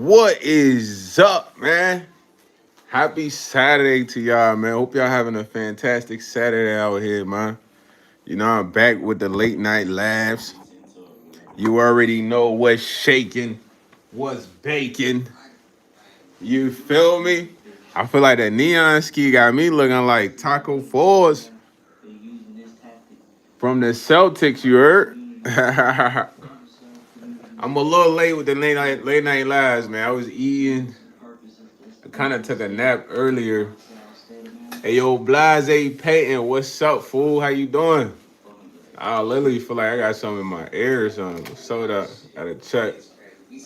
What is up, man? Happy Saturday to y'all, man. Hope y'all having a fantastic Saturday out here, man. You know, I'm back with the late night laughs. You already know what's shaking, what's baking. You feel me? I feel like that neon ski got me looking like Taco Falls from the Celtics, you heard? I'm a little late with the late night lives, man. I was eating. I kind of took a nap earlier. Hey, yo, Blase Payton, what's up, fool? How you doing? I literally feel like I got something in my ear or something. So that gotta check.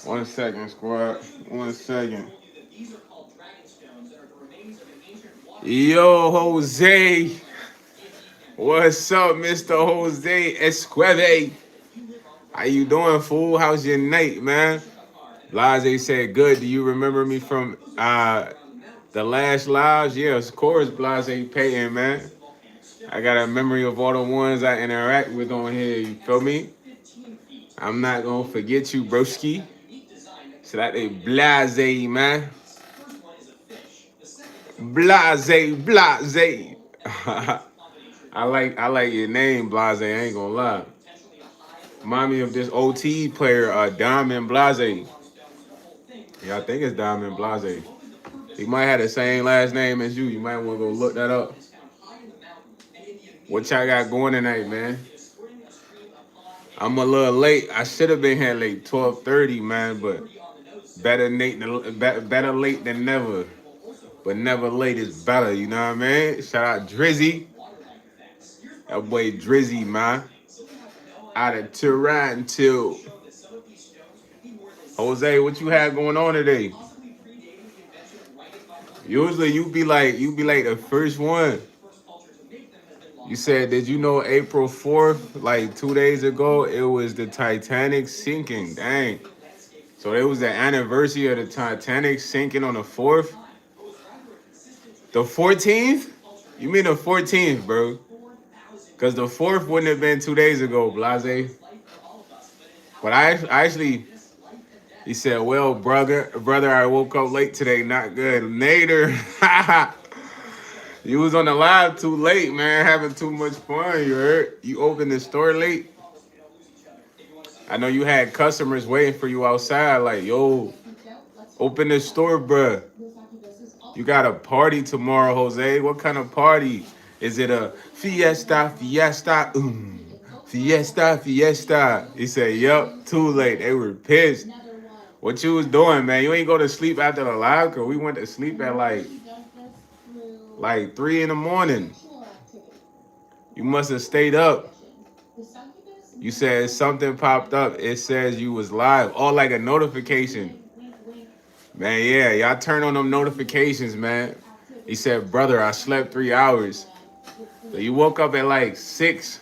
1 second, squad. 1 second. Yo, Jose. What's up, Mr. Jose Esqueve? How you doing, fool? How's your night, man? Blase said, good. Do you remember me from the last lives? Yeah, of course, Blase Payton, man. I got a memory of all the ones I interact with on here. You feel me? I'm not gonna forget you, broski. So that they Blase, man. Blase, Blase. I like your name, Blase. I ain't gonna lie. Remind me of this OT player, Diamond Blase. Yeah, I think it's Diamond Blase. He might have the same last name as you. You might want to go look that up. What y'all got going tonight, man? I'm a little late. I should have been here like 12:30, man, but better late than never. But never late is better, you know what I mean? Shout out Drizzy. That boy Drizzy, man. Out of Toronto. Jose, what you had going on today? Usually you be like the first one. You said, did you know April 4th, like 2 days ago, it was the Titanic sinking? Dang. So it was the anniversary of the Titanic sinking on the 4th? The 14th? You mean the 14th, bro? Because the 4th wouldn't have been 2 days ago, Blase. But I actually, he said, well, brother, I woke up late today. Not good. Nader. You was on the live too late, man. Having too much fun, you heard? You opened the store late. I know you had customers waiting for you outside, like, yo, open the store, bruh. You got a party tomorrow, Jose. What kind of party? Is it a fiesta? Fiesta. He said, yup, too late. They were pissed. What you was doing, man? You ain't go to sleep after the live, because we went to sleep at like 3 in the morning. You must have stayed up. You said something popped up. It says you was live. Oh, like a notification. Man, yeah, y'all turn on them notifications, man. He said, brother, I slept 3 hours. So you woke up at like 6.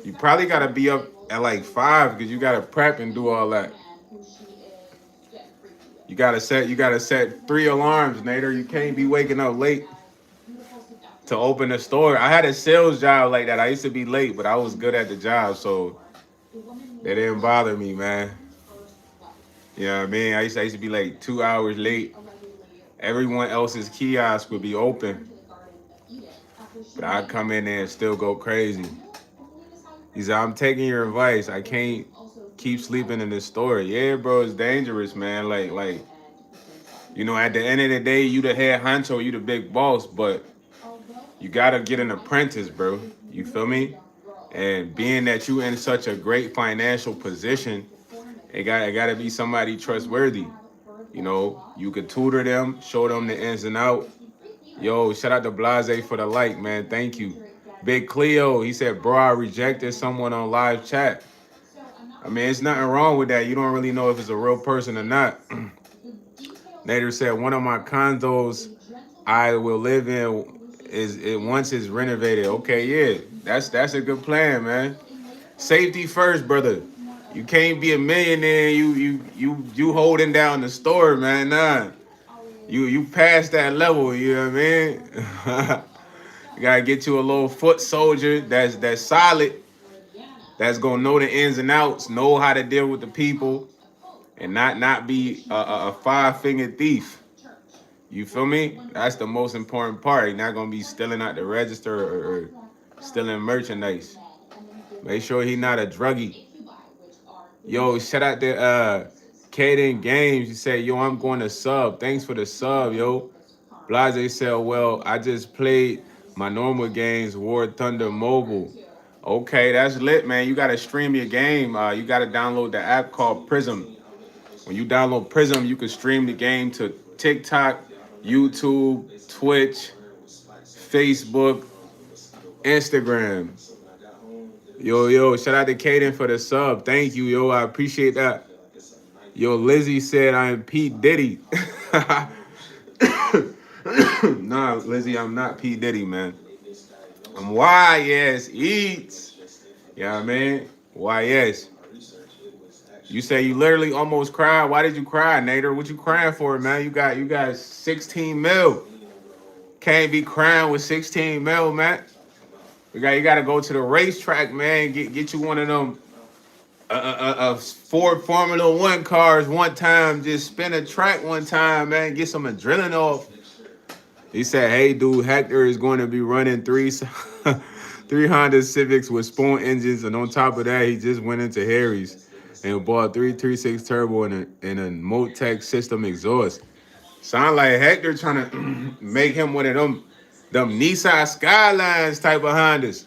You probably got to be up at like 5 because you got to prep and do all that. You got to set 3 alarms, Nader. You can't be waking up late to open a store. I had a sales job like that. I used to be late, but I was good at the job, so they didn't bother me, man. You know what I mean? I used to be like 2 hours late. Everyone else's kiosk would be open, but I come in there and still go crazy. He said, I'm taking your advice. I can't keep sleeping in this store. Yeah, bro, it's dangerous, man. Like, you know, at the end of the day, you the head honcho, you the big boss, but you gotta get an apprentice, bro. You feel me? And being that you in such a great financial position, it gotta be somebody trustworthy. You know, you could tutor them, show them the ins and out. Yo, shout out to Blase for the like, man. Thank you. Big Cleo, he said, bro, I rejected someone on live chat. I mean, it's nothing wrong with that. You don't really know if it's a real person or not. Nader said, one of my condos I will live in is it once it's renovated. Okay, yeah, that's a good plan, man. Safety first, brother. You can't be a millionaire. You holding down the store, man. Nah, you past that level. You know what I mean? You gotta get you a little foot soldier that's solid. That's gonna know the ins and outs, know how to deal with the people, and not be a five-finger thief. You feel me? That's the most important part. You're not gonna be stealing out the register or stealing merchandise. Make sure he not a druggie. Yo, shout out to Kaden Games. He said, yo, I'm going to sub. Thanks for the sub, yo. Blase said, well, I just played my normal games, War Thunder Mobile. Okay, that's lit, man. You got to stream your game. You got to download the app called Prism. When you download Prism, you can stream the game to TikTok, YouTube, Twitch, Facebook, Instagram. Yo, shout out to Kaden for the sub. Thank you, yo. I appreciate that. Yo, Lizzie said I'm P. Diddy. Nah, Lizzie, I'm not P. Diddy, man. I'm YsEats. Yeah, man. YS. You say you literally almost cried. Why did you cry, Nader? What you crying for, man? You got 16 mil. Can't be crying with 16 mil, man. You got to go to the racetrack, man. Get you one of them Ford Formula One cars one time. Just spin a track one time, man. Get some adrenaline off. He said, "Hey, dude, Hector is going to be running three Honda Civics with Spoon engines, and on top of that, he just went into Harry's and bought 336 turbo and a Motec system exhaust. Sound like Hector trying to make him one of them Nissan Skylines type of Hondas."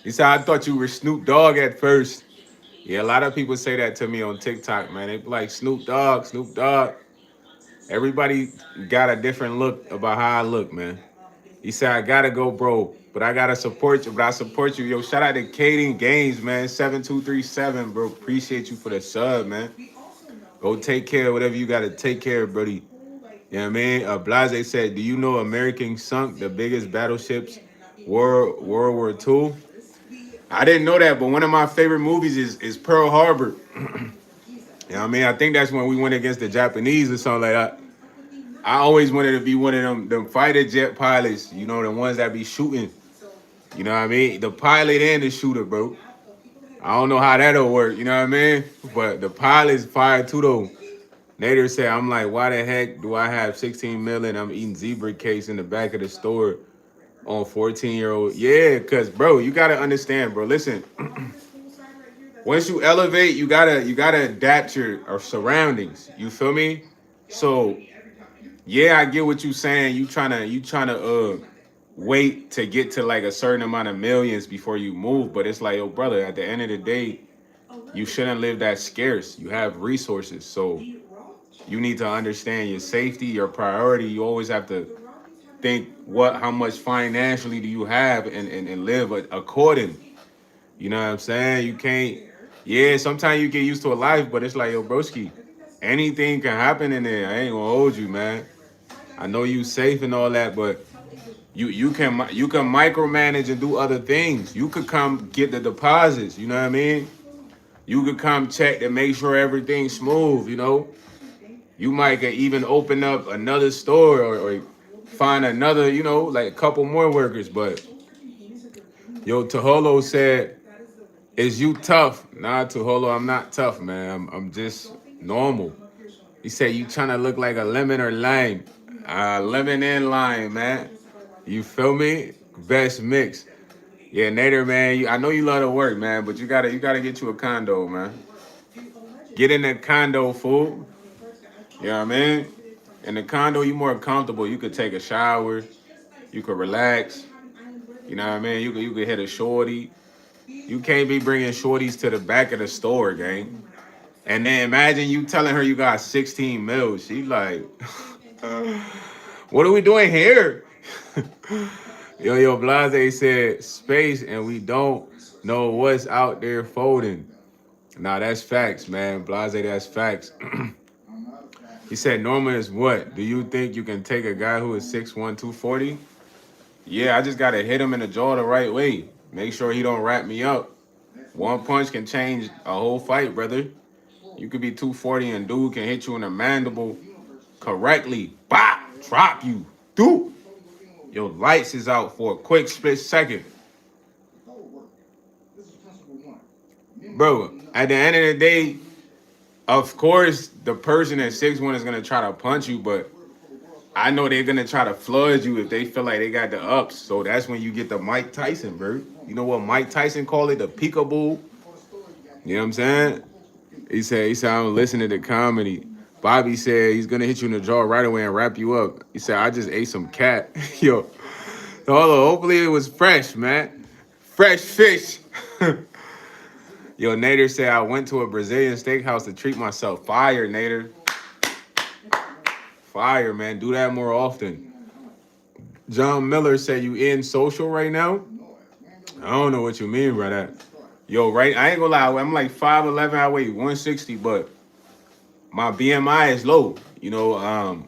He said, "I thought you were Snoop Dogg at first." Yeah, a lot of people say that to me on TikTok, man. They be like, Snoop Dogg, Snoop Dogg. Everybody got a different look about how I look, man. He said, I gotta go, bro, but I gotta support you. But I support you. Yo, shout out to Kaden Gaines, man. 7237, bro. Appreciate you for the sub, man. Go take care of whatever you gotta take care of, buddy. You know what I mean? Blase said, do you know American sunk the biggest battleships World War II? I didn't know that, but one of my favorite movies is Pearl Harbor. You know what I mean? I think that's when we went against the Japanese or something like that. I always wanted to be one of them fighter jet pilots, you know, the ones that be shooting. You know what I mean? The pilot and the shooter, bro. I don't know how that'll work, you know what I mean? But the pilot's fire too, though. Nader said, I'm like, why the heck do I have 16 million? I'm eating zebra cakes in the back of the store on 14-year-old. Yeah, because, bro, you got to understand, bro. Listen, once you elevate, you gotta adapt your surroundings. You feel me? So yeah, I get what you saying. You trying to wait to get to like a certain amount of millions before you move. But it's like, yo, brother, at the end of the day, you shouldn't live that scarce. You have resources. So you need to understand your safety, your priority. You always have to think how much financially do you have and live according. You know what I'm saying? You can't, yeah, sometimes you get used to a life, but it's like, yo, broski, anything can happen in there. I ain't gonna hold you, man. I know you safe and all that, but you can micromanage and do other things. You could come get the deposits, you know what I mean? You could come check to make sure everything's smooth, you know? You might even open up another store or find another, you know, like a couple more workers. But yo, Taholo said, is you tough? Nah, Taholo, I'm not tough, man. I'm just normal. He said, you trying to look like a lemon or lime? Lemon and lime, man. You feel me? Best mix. Yeah, Nader, man. I know you love to work, man, but you gotta get you a condo, man. Get in that condo, fool. You know what I mean? In the condo, you more comfortable. You could take a shower. You could relax. You know what I mean? You could hit a shorty. You can't be bringing shorties to the back of the store, gang. And then imagine you telling her you got 16 mils. She like, what are we doing here? Yo, Blase said space and we don't know what's out there folding. Nah, that's facts, man. Blase, that's facts. He said, Norma is what? Do you think you can take a guy who is 6'1", 240? Yeah, I just got to hit him in the jaw the right way. Make sure he don't wrap me up. One punch can change a whole fight, brother. You could be 240 and dude can hit you in the mandible correctly. Bop! Drop you. Dude! Your lights is out for a quick split second. Bro, at the end of the day, Of course, the person at 6'1" is gonna try to punch you, but I know they're gonna try to flood you if they feel like they got the ups. So that's when you get the Mike Tyson, bro. You know what Mike Tyson called it? The peekaboo. You know what I'm saying? He said, I'm listening to comedy. Bobby said he's gonna hit you in the jaw right away and wrap you up. He said, I just ate some cat. Yo, hold on. Hopefully it was fresh, man. Fresh fish. Yo, Nader said I went to a Brazilian steakhouse to treat myself. Fire, Nader. Fire, man. Do that more often. John Miller said you in social right now? I don't know what you mean by that. Yo, right? I ain't gonna lie. I'm like 5'11". I weigh 160, but my BMI is low. You know,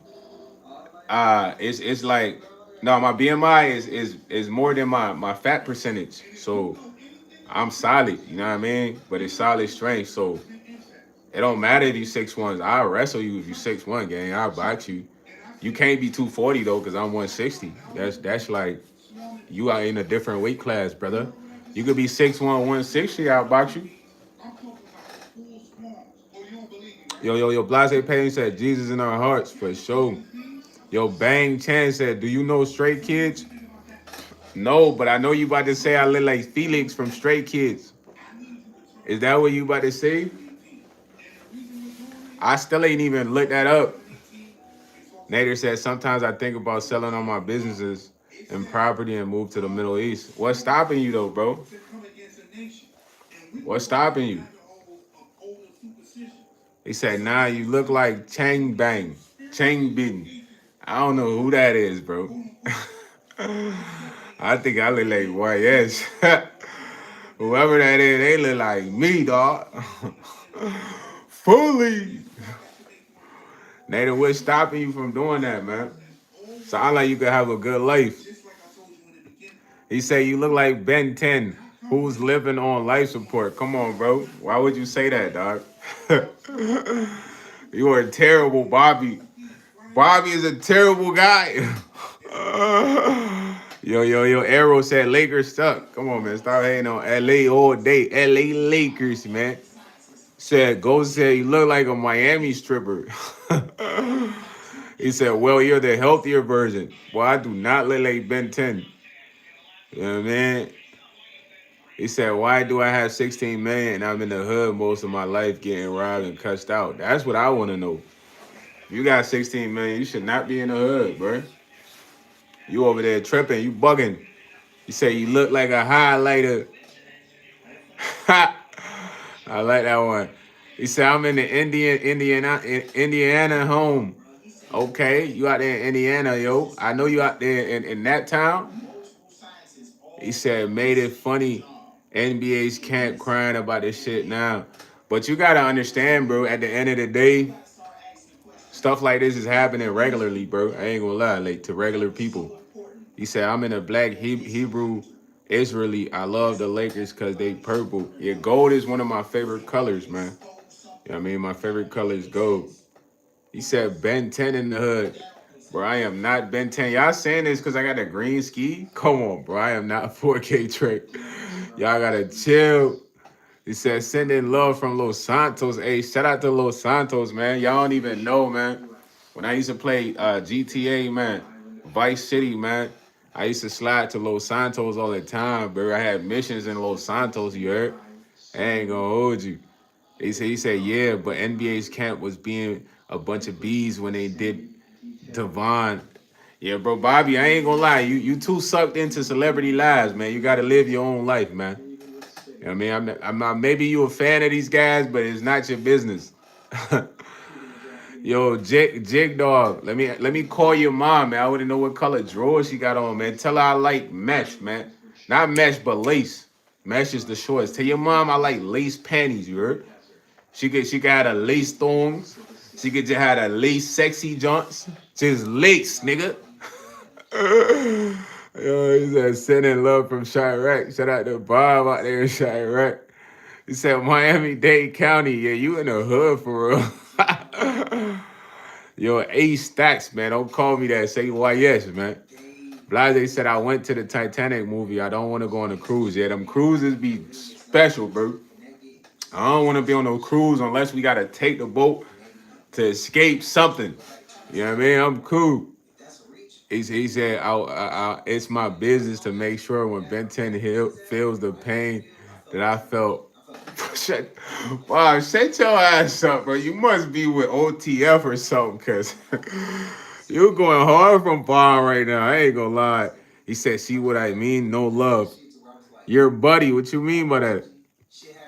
it's like no, my BMI is more than my fat percentage. So I'm solid. You know what I mean? But it's solid strength. So it don't matter if you 6'1". I'll wrestle you if you 6'1", gang. I'll box you. You can't be 240 though, cause I'm 160. That's like you are in a different weight class, brother. You could be 6'1", 160. I'll box you. Yo, Blase Payne said Jesus in our hearts for sure. Yo, Bang Chan said, do you know Stray Kids? No, but I know you about to say I look like Felix from Stray Kids. Is that what you about to say? I still ain't even looked that up. Nader said, sometimes I think about selling all my businesses and property and move to the Middle East. What's stopping you though, bro? What's stopping you? He said, nah, you look like Chang Bang. Chang Bin. I don't know who that is, bro. I think I look like YS. Whoever that is, they look like me, dog. Fully. Nathan, what's stopping you from doing that, man? Sound like you could have a good life. He said you look like Ben 10, who's living on life support. Come on, bro. Why would you say that, dog? You are terrible, Bobby. Bobby is a terrible guy. Yo, Arrow said Lakers suck. Come on, man. Stop hating on LA all day. LA Lakers, man. Said, Ghost said you look like a Miami stripper. He said, well, you're the healthier version. Well, I do not look like Ben 10. You know what I mean? He said, why do I have 16 million and I'm in the hood most of my life getting robbed and cussed out? That's what I want to know. If you got 16 million, you should not be in the hood, bro. You over there tripping, you bugging. You say you look like a highlighter. I like that one. He said, I'm in the Indiana home. Okay, you out there in Indiana, yo. I know you out there in that town. He said, made it funny. NBA's camp crying about this shit now. But you got to understand, bro, at the end of the day, stuff like this is happening regularly, bro. I ain't gonna lie, like to regular people. He said, I'm in a black Hebrew Israeli. I love the Lakers because they purple. Yeah, gold is one of my favorite colors, man. You know what I mean? My favorite color is gold. He said, Ben 10 in the hood. Bro, I am not Ben 10. Y'all saying this because I got a green ski? Come on, bro. I am not 4K trick. Y'all got to chill. He said, send in love from Los Santos. Hey, shout out to Los Santos, man. Y'all don't even know, man. When I used to play GTA, man, Vice City, man, I used to slide to Los Santos all the time, bro. I had missions in Los Santos, you heard? I ain't gonna hold you. He said, yeah, but NBA's camp was being a bunch of bees when they did Devon. Yeah, bro, Bobby, I ain't gonna lie. You too sucked into celebrity lives, man. You gotta live your own life, man. You know what I mean? I'm not, maybe you a fan of these guys, but it's not your business. Yo, Jig Dog, let me call your mom, man. I wouldn't know what color drawers she got on, man. Tell her I like mesh, man. Not mesh, but lace. Mesh is the shorts. Tell your mom I like lace panties, you heard? She could have a lace thongs. She could just have a lace sexy joints. Just lace, nigga. Yo, he said sending love from Chirac. Shout out to Bob out there in Chirac. He said Miami-Dade County. Yeah, you in the hood for real. Yo, A Stacks, man. Don't call me that. Say YS, man. Blase said I went to the Titanic movie. I don't want to go on a cruise. Yeah, them cruises be special, bro. I don't want to be on no cruise unless we gotta take the boat to escape something. You know what I mean? I'm cool. He said, it's my business to make sure when Ben 10 Hill feels the pain that I felt. Shut, wow, shut your ass up, bro. You must be with OTF or something, because you're going hard from Bond right now. I ain't gonna lie. He said, see what I mean? No love. Your buddy, what you mean by that?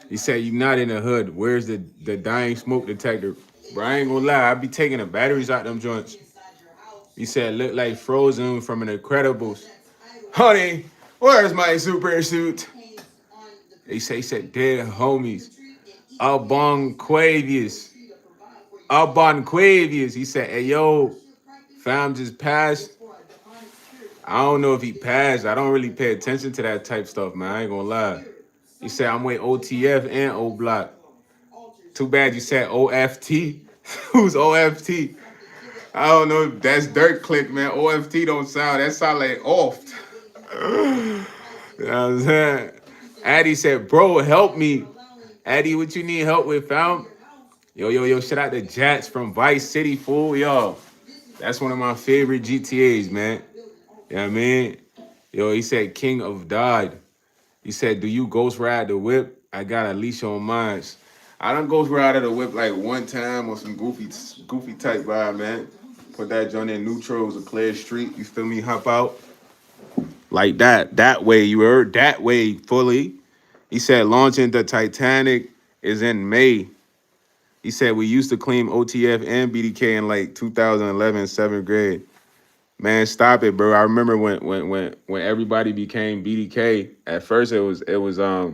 He said, you not in the hood. Where's the dying smoke detector? Bro, I ain't gonna lie. I be taking the batteries out them joints. He said, look like Frozen from an Incredibles. Honey, where's my super suit? He said, dead homies. Albon Quavius. He said, hey, yo, fam just passed. I don't know if he passed. I don't really pay attention to that type stuff, man. I ain't gonna lie. He said, I'm with OTF and O Block. Too bad you said OFT. Who's OFT? I don't know if that's Dirt Click, man. OFT don't sound, that sound like oft. You know what I'm saying? Addy said, bro, help me. Addy, what you need help with, fam? Yo, shout out to Jats from Vice City, fool. Yo, that's one of my favorite GTAs, man. You know what I mean? Yo, he said, King of Dodd. He said, do you ghost ride the whip? I got a leash on mine. I done ghost ride the whip like one time on some goofy type ride, man. Put that joint in neutrals, a clear street. You feel me? Hop out. Like that. That way, you heard? That way, fully. He said, launching the Titanic is in May. He said, we used to claim OTF and BDK in like 2011, seventh grade. Man, stop it, bro. I remember when everybody became BDK. At first they was all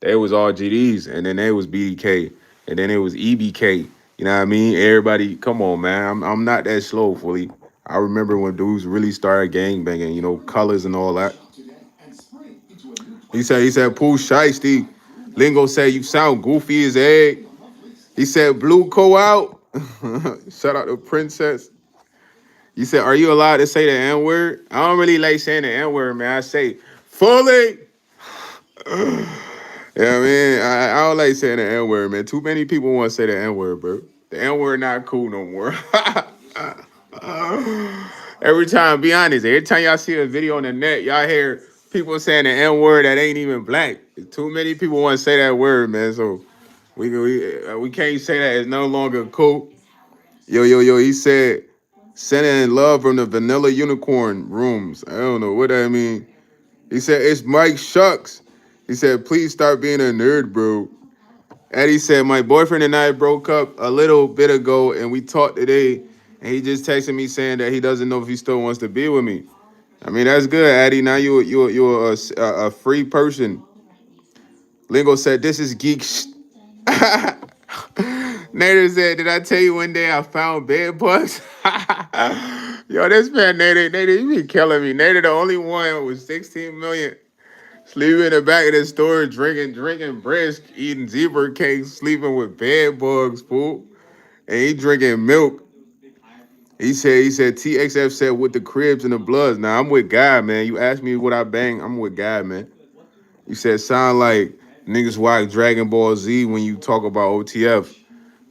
GDs, and then they was BDK, and then it was EBK. You know what I mean? Everybody, come on, man. I'm not that slow, fully. I remember when dudes really started gang banging, you know, colors and all that. He said, Pooh Shiesty. Lingo said, you sound goofy as egg. He said, Blue Co out. Shout out to Princess. You said, are you allowed to say the N word? I don't really like saying the N word, man. I say fully. Yeah, I mean, I don't like saying the N word, man. Too many people want to say the N word, bro. The N word not cool no more. Every time, be honest, every time y'all see a video on the net, y'all hear people saying the N word that ain't even black. Too many people want to say that word, man. So we can't say that. It's no longer cool. Yo. He said, sending love from the Vanilla Unicorn rooms. I don't know what that mean. He said, it's Mike Shucks. He said, please start being a nerd, bro. Eddie said, my boyfriend and I broke up a little bit ago, and we talked today, and he just texted me saying that he doesn't know if he still wants to be with me. I mean, that's good, Eddie. Now you're a free person. Lingo said, this is geek. Nader said, did I tell you one day I found bed bugs? Yo, this man, Nader, you be killing me. Nader, the only one with 16 million. Sleeping in the back of the store, drinking brisk, eating zebra cakes, sleeping with bed bugs, fool. And he drinking milk. He said, TXF said with the cribs and the bloods. Now, I'm with God, man. You asked me what I bang, I'm with God, man. You said, sound like niggas watch Dragon Ball Z when you talk about OTF.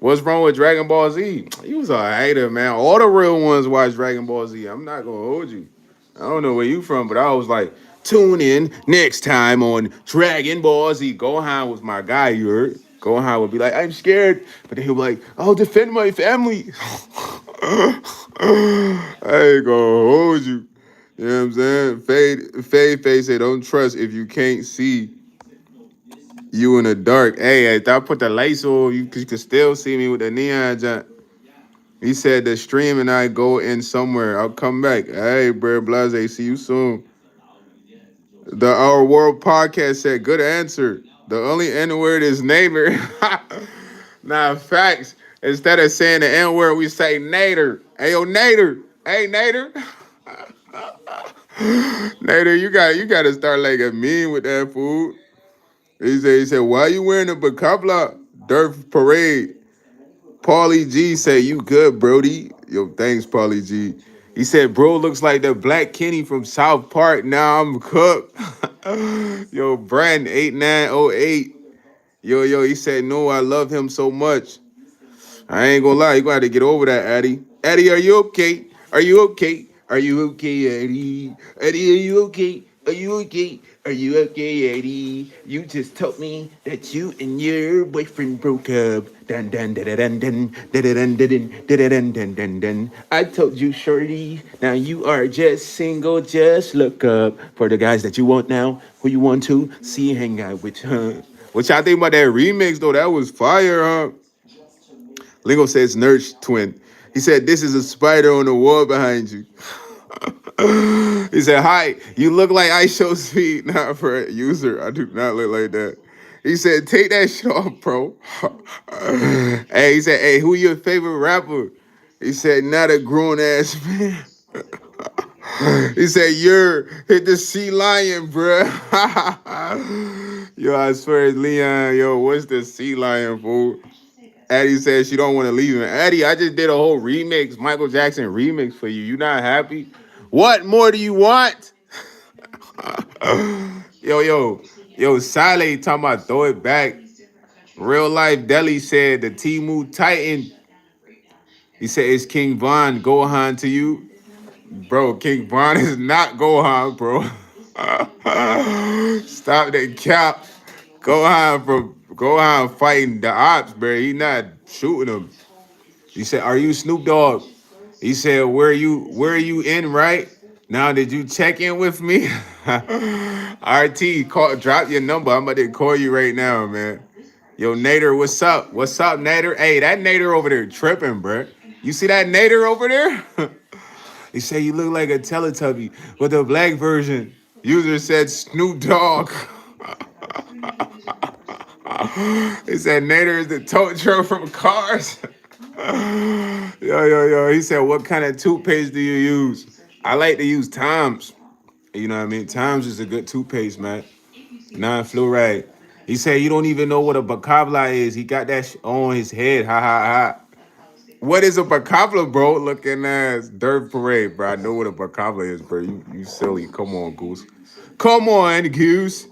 What's wrong with Dragon Ball Z? You was a hater, man. All the real ones watch Dragon Ball Z. I'm not gonna hold you. I don't know where you from, but I was like, tune in next time on Dragon Ball Z. Gohan was my guy, you heard? Gohan would be like, I'm scared. But then he'll be like, I'll defend my family. I ain't gonna hold you. You know what I'm saying? Fade say, don't trust if you can't see you in the dark. Hey, if I put the lights on, you can still see me with the neon jump. He said the stream and I go in somewhere. I'll come back. Hey, Brer Blase, see you soon. The Our World podcast said, good answer. The only N word is neighbor. Nah, facts. Instead of saying the N word, we say Nader. Hey, yo, Nader. Hey, Nader. Nader, you got to start like a meme with that food. He said, why you wearing a Bacabla Durf Parade? Paulie G say, you good, Brody. Yo, thanks, Paulie G. He said, bro looks like the Black Kenny from South Park. Now I'm cooked. Yo, Brandon 8908. Yo, he said, no, I love him so much. I ain't gonna lie, you gonna have to get over that, Addy. Addy, are you okay? Are you okay? Are you okay, Eddie? Eddie, are you okay? Are you okay? Are you okay, Eddie? You just told me that you and your boyfriend broke up. Dun dun dun dun dun dun dun dun dun dun dun dun dun. I told you, shorty. Now you are just single. Just look up for the guys that you want now. Who you want to see hang out with, huh? What y'all think about that remix though? That was fire, huh? Lingo says Nurse twin. He said, this is a spider on the wall behind you. He said, hi, you look like I show speed. Not for a user. I do not look like that. He said, take that shit off, bro. Hey, he said, hey, who your favorite rapper? He said, not a grown ass man. He said, you're hit the sea lion, bruh. Yo, I swear it's Leon. Yo, what's the sea lion, fool? Addie says she don't want to leave him. Addie, I just did a whole remix, Michael Jackson remix for you. You not happy? What more do you want? yo, Sale talking about throw it back. Real life Deli said the Timu Titan. He said it's King Von Gohan to you. Bro, King Von is not Gohan, bro. Stop that cap. Gohan fighting the ops, bro. He not shooting them. He said, "Are you Snoop Dogg?" He said, Where you in, right? Now did you check in with me?" RT, drop your number. I'm about to call you right now, man. Yo, Nader, what's up? What's up, Nader? Hey, that Nader over there tripping, bro. You see that Nader over there? He said you look like a Teletubby with a black version. User said Snoop Dogg. He said Nader is the tow truck from Cars. Yo. He said, what kind of toothpaste do you use? I like to use Tom's. You know what I mean? Tom's is a good toothpaste, man. Non-fluoride. He said, you don't even know what a bacabla is. He got that on his head. Ha, ha, ha. What is a bacabla, bro? Looking ass dirt parade, bro. I know what a bacabla is, bro. You silly. Come on, Goose. Come on, Goose.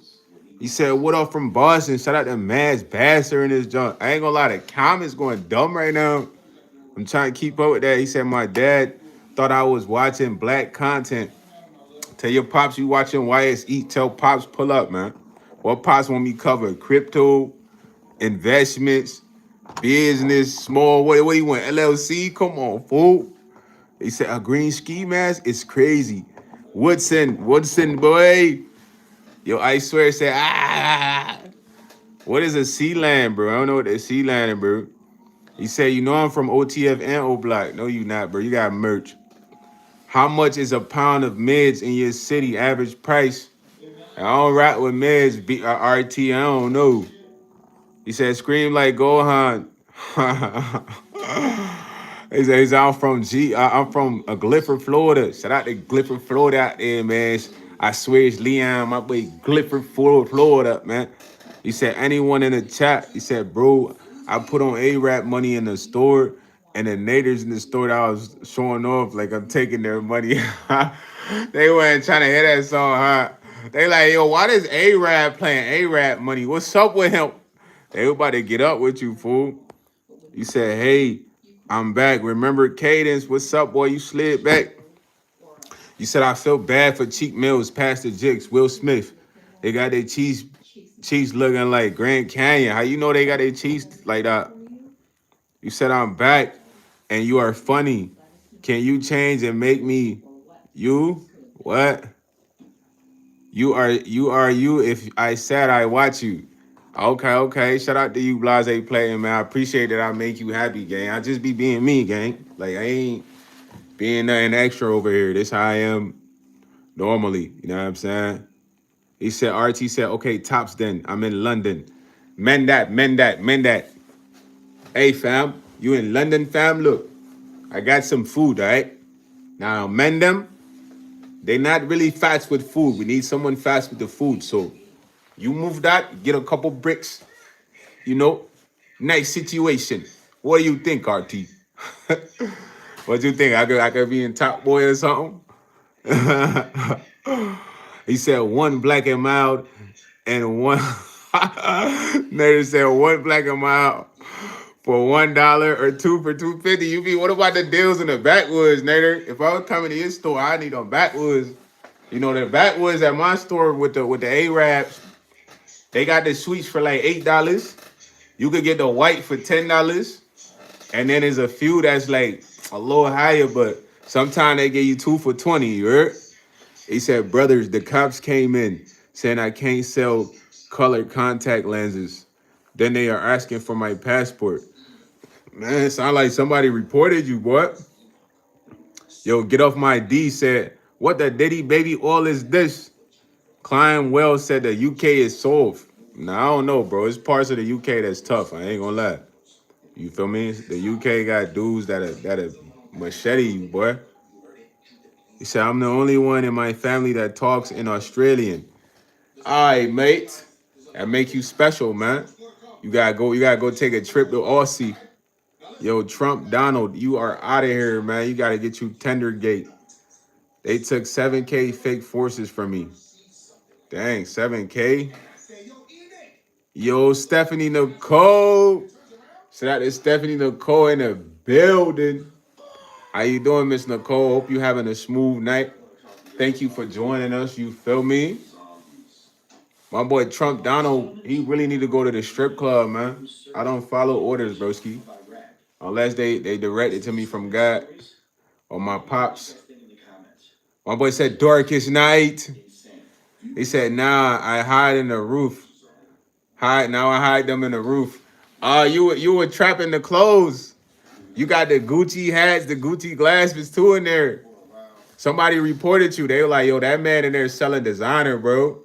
He said, what up from Boston? Shout out to Mads Basser in his junk. I ain't gonna lie, the comments going dumb right now. I'm trying to keep up with that. He said, my dad thought I was watching black content. Tell your pops you watching YsEats. Tell pops pull up, man. What pops want me covered? Crypto, investments, business, small. What do you want? LLC? Come on, fool. He said, a green ski mask is crazy. Woodson, boy. Yo, I swear, say, what is a sea land, bro? I don't know what a sea land is, bro. He said, you know I'm from OTF and O Block. No, you not, bro. You got merch. How much is a pound of meds in your city? Average price? I don't rap with meds, RT. I don't know. He said, scream like Gohan. He said, I'm from Gliffer, Florida. Shout out to Gliffer, Florida out there, man. I swear it's Leon, my boy Gliffer, Florida, man. He said, anyone in the chat, he said, bro, I put on A-Rap money in the store, and the naders in the store that I was showing off, like I'm taking their money. They weren't trying to hear that song, huh? They like, yo, why does A-Rap playing A-Rap money? What's up with him? They about to get up with you, fool. You said, hey, I'm back. Remember Cadence? What's up, boy? You slid back. You said, I feel bad for cheap meals, Pastor Jix, Will Smith. They got their cheese looking like Grand Canyon. How you know they got their cheese like that? You said, I'm back and you are funny. Can you change and make me you? What? You if I said I watch you. Okay. Shout out to you, Blase playing, man. I appreciate that I make you happy, gang. I just be being me, gang. Like I ain't being nothing extra over here. This how I am normally. You know what I'm saying? He said, RT said, okay, tops then. I'm in London. Mend that. Hey, fam, you in London, fam? Look, I got some food, all right? Now, mend them. They not really fast with food. We need someone fast with the food. So you move that, get a couple bricks, you know? Nice situation. What do you think, RT? What do you think? I could be in Top Boy or something? He said one black and mild and one Nader said one black and mild for $1 or two for 250. You be what about the deals in the backwoods, Nader? If I was coming to your store, I need them backwoods. You know the backwoods at my store with the Arabs, they got the sweets for like $8. You could get the white for $10. And then there's a few that's like a little higher, but sometimes they give you two for 20, you heard? He said, brothers, the cops came in saying I can't sell colored contact lenses. Then they are asking for my passport. Man, it sound like somebody reported you, boy. Yo, get off my D said, what the Diddy baby oil is this? Klein Wells said the UK is soft. Now, I don't know, bro. It's parts of the UK that's tough. I ain't gonna lie. You feel me? The UK got dudes that machete you, boy. He said, I'm the only one in my family that talks in Australian. All right, mate. That make you special, man. You gotta go take a trip to Aussie. Yo, Trump Donald, you are out of here, man. You gotta get you Tendergate. They took 7K fake forces from me. Dang, 7K? Yo, Stephanie Nicole. Shout out to Stephanie Nicole in the building. How you doing, Miss Nicole? Hope you having a smooth night. Thank you for joining us. You feel me? My boy Trump Donald, he really need to go to the strip club, man. I don't follow orders, broski. Unless they direct it to me from God or my pops. My boy said darkest night. He said, nah, I hide in the roof. Now I hide them in the roof. You were trapping the clothes. You got the Gucci hats, the Gucci glasses too in there. Somebody reported you. They were like, yo, that man in there selling designer, bro.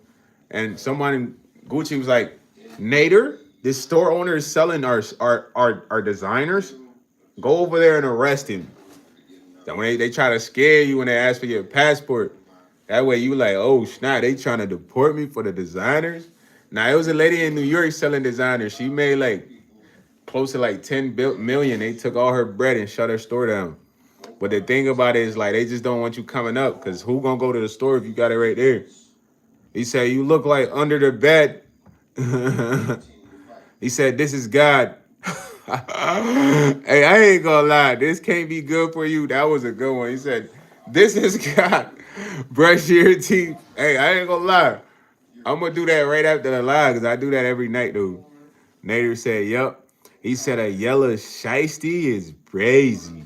And someone, Gucci was like, Nader, this store owner is selling our designers. Go over there and arrest him. That when they try to scare you when they ask for your passport, that way you like, oh snap, they trying to deport me for the designers. Now it was a lady in New York selling designers. She made like close to like 10 million. They took all her bread and shut her store down. But the thing about it is like they just don't want you coming up because who gonna go to the store if you got it right there? He said, you look like under the bed. He said, this is God. Hey, I ain't gonna lie. This can't be good for you. That was a good one. He said, this is God. Brush your teeth. Hey, I ain't gonna lie. I'm gonna do that right after the live because I do that every night, dude. Nader said, yup. He said, a yellow shiesty is crazy.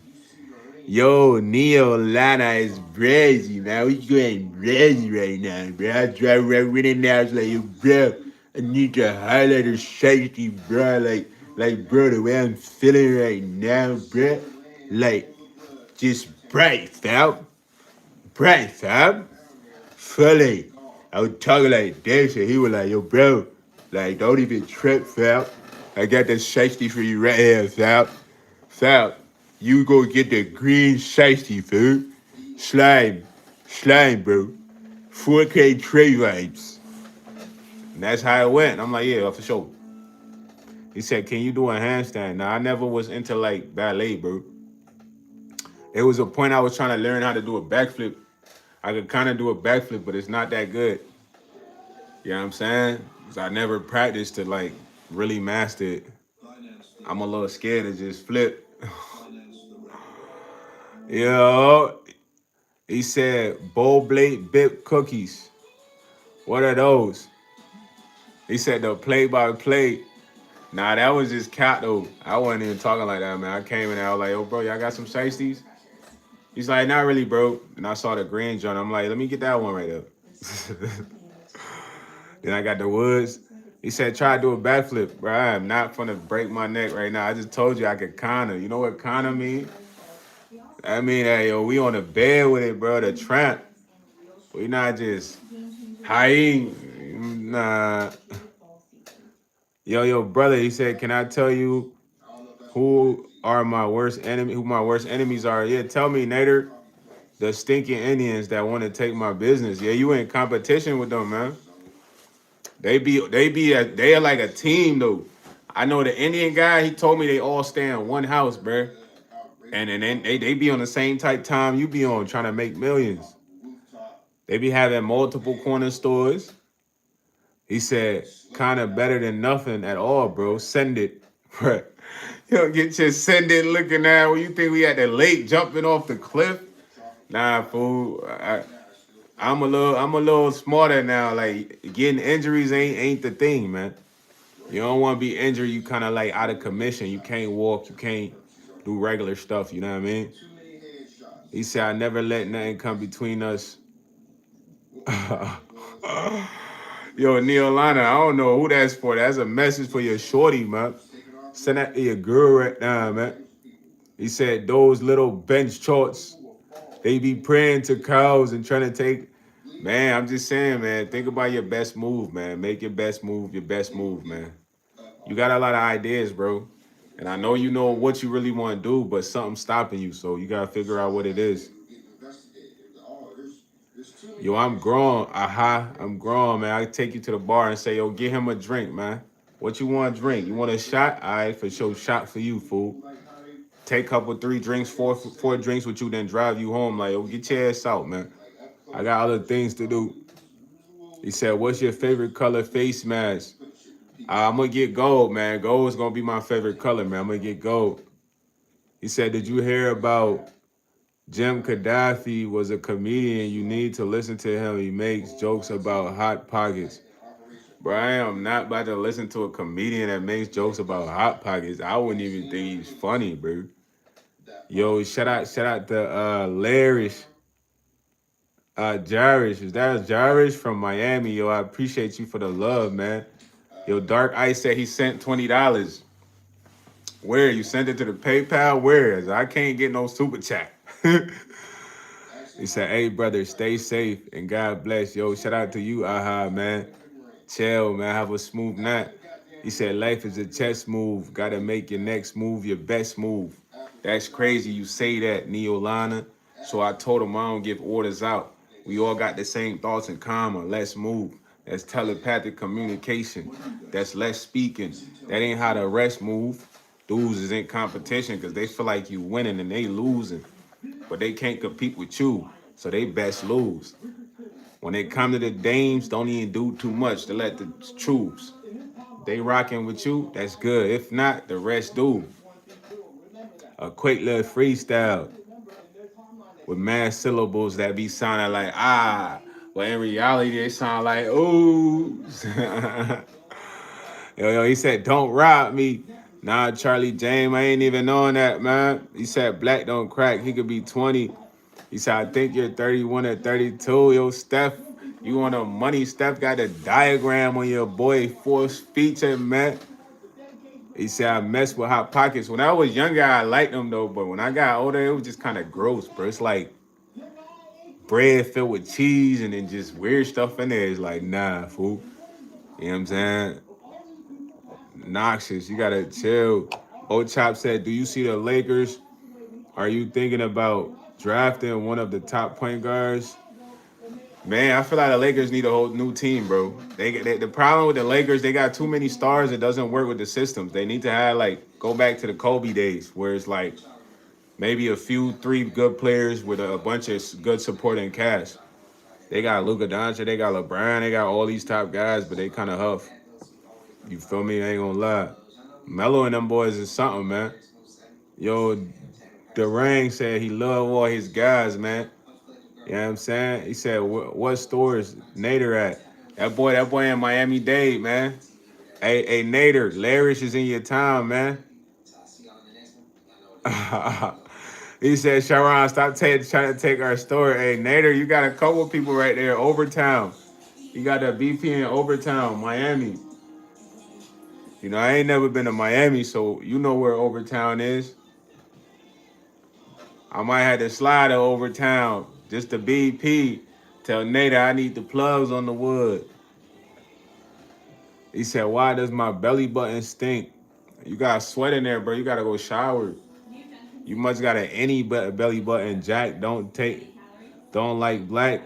Yo, Neo Lana is crazy, man. We going crazy right now, bro. I drive right with it now. It's like, yo, bro, I need to highlight a shiesty, bro. Like, bro, the way I'm feeling right now, bro. Like, just bright, fam. Bright, fam. Fully. I was talking like this, and he was like, yo, bro, like, don't even trip, fam. I got this shiesty for you right here, fam. Fam, you go get the green shiesty, food. Slime, bro. 4K Trey vibes. And that's how it went. I'm like, yeah, for sure. He said, can you do a handstand? Now, I never was into like ballet, bro. It was a point I was trying to learn how to do a backflip. I could kind of do a backflip, but it's not that good. You know what I'm saying? 'Cause I never practiced to like really master it. I'm a little scared to just flip. Yo, he said, bowl blade bip cookies. What are those? He said the play by play. Nah, that was just cat though. I wasn't even talking like that, man. I came in there, I was like, yo, bro, y'all got some shiesties? He's like, not really, bro. And I saw the green joint. I'm like, let me get that one right up. Then I got the woods. He said, try to do a backflip. Bro, I am not gonna break my neck right now. I just told you I could kinda. You know what kinda mean? I mean, hey, yo, we on the bed with it, bro. The tramp. We not just high. Nah. Yo, brother, he said, can I tell you who my worst enemies are? Yeah, tell me, Nader. The stinking Indians that want to take my business. Yeah, you in competition with them, man. They are like a team though. I know the Indian guy, he told me they all stay in one house, bro. And then they be on the same type time you be on trying to make millions. They be having multiple corner stores. He said, kind of better than nothing at all, bro. Send it. Bruh. You don't get your send it looking at when you think we at the lake jumping off the cliff. Nah, fool. I'm a little smarter now. Like getting injuries ain't the thing, man. You don't want to be injured. You kind of like out of commission. You can't walk. You can't do regular stuff. You know what I mean? He said, I never let nothing come between us. Yo, Neolana, I don't know who that's for. That's a message for your shorty, man. Send that to your girl right now, man. He said, those little bench charts, they be praying to cows and trying to take. Man, I'm just saying, man, think about your best move, man. Make your best move, man. You got a lot of ideas, bro. And I know you know what you really want to do, but something's stopping you. So you got to figure out what it is. Yo, I'm grown. Aha, I'm grown, man. I take you to the bar and say, yo, get him a drink, man. What you want to drink? You want a shot? All right, for sure, shot for you, fool. Take a couple, 3 drinks, four drinks with you, then drive you home. Like, yo, get your ass out, man. I got other things to do. He said, what's your favorite color face mask? I'm going to get gold, man. Gold is going to be my favorite color, man. I'm going to get gold. He said, did you hear about Jim Gaddafi was a comedian? You need to listen to him. He makes jokes about hot pockets. Bro, I am not about to listen to a comedian that makes jokes about hot pockets. I wouldn't even think he's funny, bro. Yo, shout out to Larish. Jarish. Is that Jarish from Miami? Yo, I appreciate you for the love, man. Yo, Dark Ice said he sent $20. Where? You sent it to the PayPal? Where? I can't get no super chat. He said, hey, brother, stay safe and God bless. Yo, shout out to you, Aha, man. Chill, man. Have a smooth night. He said, life is a chess move. Got to make your next move your best move. That's crazy you say that, Neolana. So I told him I don't give orders out. We all got the same thoughts in common. Let's move. That's telepathic communication. That's less speaking. That ain't how the rest move. Dudes is in competition because they feel like you winning and they losing. But they can't compete with you. So they best lose. When they come to the dames, don't even do too much to let the troops. They rocking with you, that's good. If not, the rest do. A quick little freestyle with mad syllables that be sounding like ah, but in reality they sound like ooh. Yo, he said, don't rob me. Nah, Charlie James, I ain't even knowing that, man. He said, black don't crack. He could be 20. He said, I think you're 31 or 32. Yo, Steph, you want the money? Steph got a diagram on your boy force feature, man. He said, I mess with Hot Pockets. When I was younger, I liked them, though. But when I got older, it was just kind of gross, bro. It's like bread filled with cheese and then just weird stuff in there. It's like, nah, fool. You know what I'm saying? Noxious. You got to chill. Old Chop said, do you see the Lakers? Are you thinking about drafting one of the top point guards? Man, I feel like the Lakers need a whole new team, bro. The problem with the Lakers, they got too many stars. It doesn't work with the systems. They need to have like go back to the Kobe days, where it's like maybe a few 3 good players with a bunch of good supporting cast. They got Luka Doncic, they got LeBron, they got all these top guys, but they kind of huff. You feel me? I ain't gonna lie. Melo and them boys is something, man. Yo, Durang said he love all his guys, man. You know what I'm saying? He said, what stores Nader at? That boy in Miami-Dade, man. Hey, Nader, Larish is in your town, man. He said, Sharon, stop trying to take our store. Hey, Nader, you got a couple people right there, Overtown. You got a BP in Overtown, Miami. You know, I ain't never been to Miami, so you know where Overtown is. I might have to slide to Overtown just to BP. Tell Nader I need the plugs on the wood. He said, why does my belly button stink? You got sweat in there, bro. You got to go shower. You must got an any belly button, Jack. Don't like black.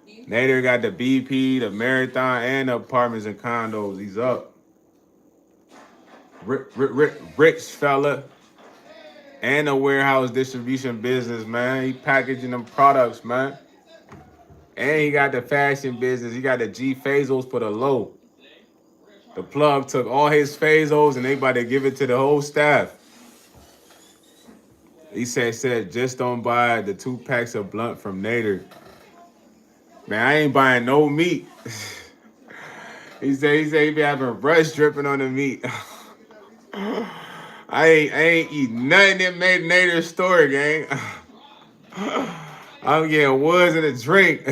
Nader got the BP, the marathon, and the apartments and condos. He's up. Rich fella. And a warehouse distribution business, man. He packaging them products, man. And he got the fashion business. He got the G Fazos for the low. The plug took all his Fazos and they about to give it to the whole staff. He said, just don't buy the 2 packs of blunt from Nader. Man, I ain't buying no meat. He said he be having brush dripping on the meat. I ain't eating nothing that made Nader's story, gang. I'm getting woods and a drink.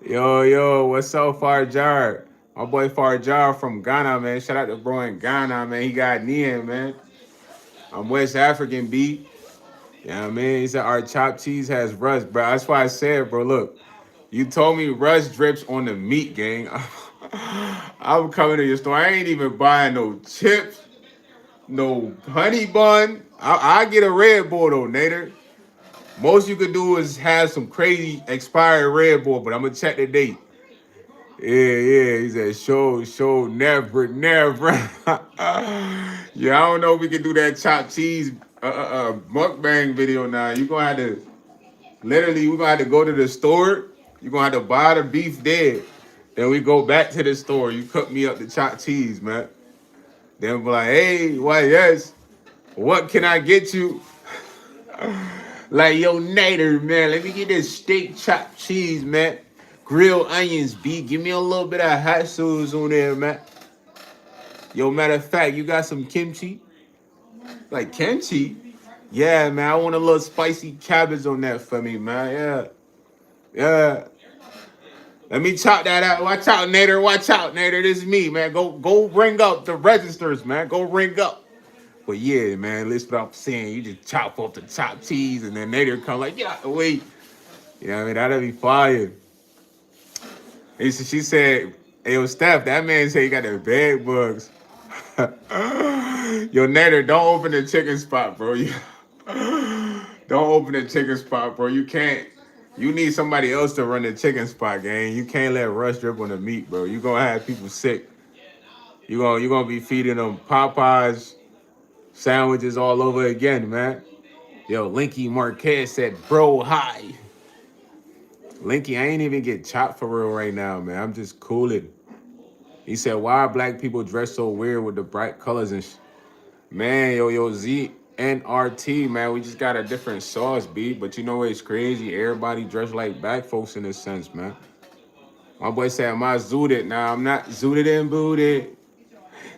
Yo, what's up, Farjar? My boy Farjar from Ghana, man. Shout out to bro in Ghana, man. He got Nian, man. I'm West African, B. You know what I mean? He said our chopped cheese has rust, bro. That's why I said, bro, look, you told me rust drips on the meat, gang. I'm coming to your store. I ain't even buying no chips, no honey bun. I get a Red Bull, though, Nader. Most you could do is have some crazy expired Red Bull, but I'm going to check the date. Yeah. He said, show, never. Yeah, I don't know if we can do that chopped cheese mukbang video now. You're going to have to, literally, we're going to have to go to the store. You're going to have to buy the beef dead. Then we go back to the store. You cook me up the chopped cheese, man. Then be like, hey, why, yes, what can I get you? Like, yo, Nader, man, let me get this steak chopped cheese, man. Grilled onions, B. Give me a little bit of hot sauce on there, man. Yo, matter of fact, you got some kimchi? Like kimchi? Yeah, man, I want a little spicy cabbage on that for me, man. Yeah. Let me chop that out. Watch out, Nader. Watch out, Nader. This is me, man. Go ring up the registers, man. Go ring up. But yeah, man, listen what I'm saying. You just chop off the chopped cheese and then Nader come like, get out the way. You know what I mean? That'd be fire. She said, hey, yo, Steph, that man said he got the bed bugs. Yo, Nader, don't open the chicken spot, bro. Don't open the chicken spot, bro. You can't. You need somebody else to run the chicken spot, gang. You can't let Rush drip on the meat, bro. You gonna have people sick. You gonna be feeding them Popeyes sandwiches all over again, man. Yo, Linky Marquez said, bro, hi. Linky, I ain't even get chopped for real right now, man. I'm just cooling. He said, why are black people dressed so weird with the bright colors and Man, yo, ZNRT, man. We just got a different sauce, B. But you know it's crazy? Everybody dressed like black folks in a sense, man. My boy said, am I zooted? Nah, I'm not zooted and booted.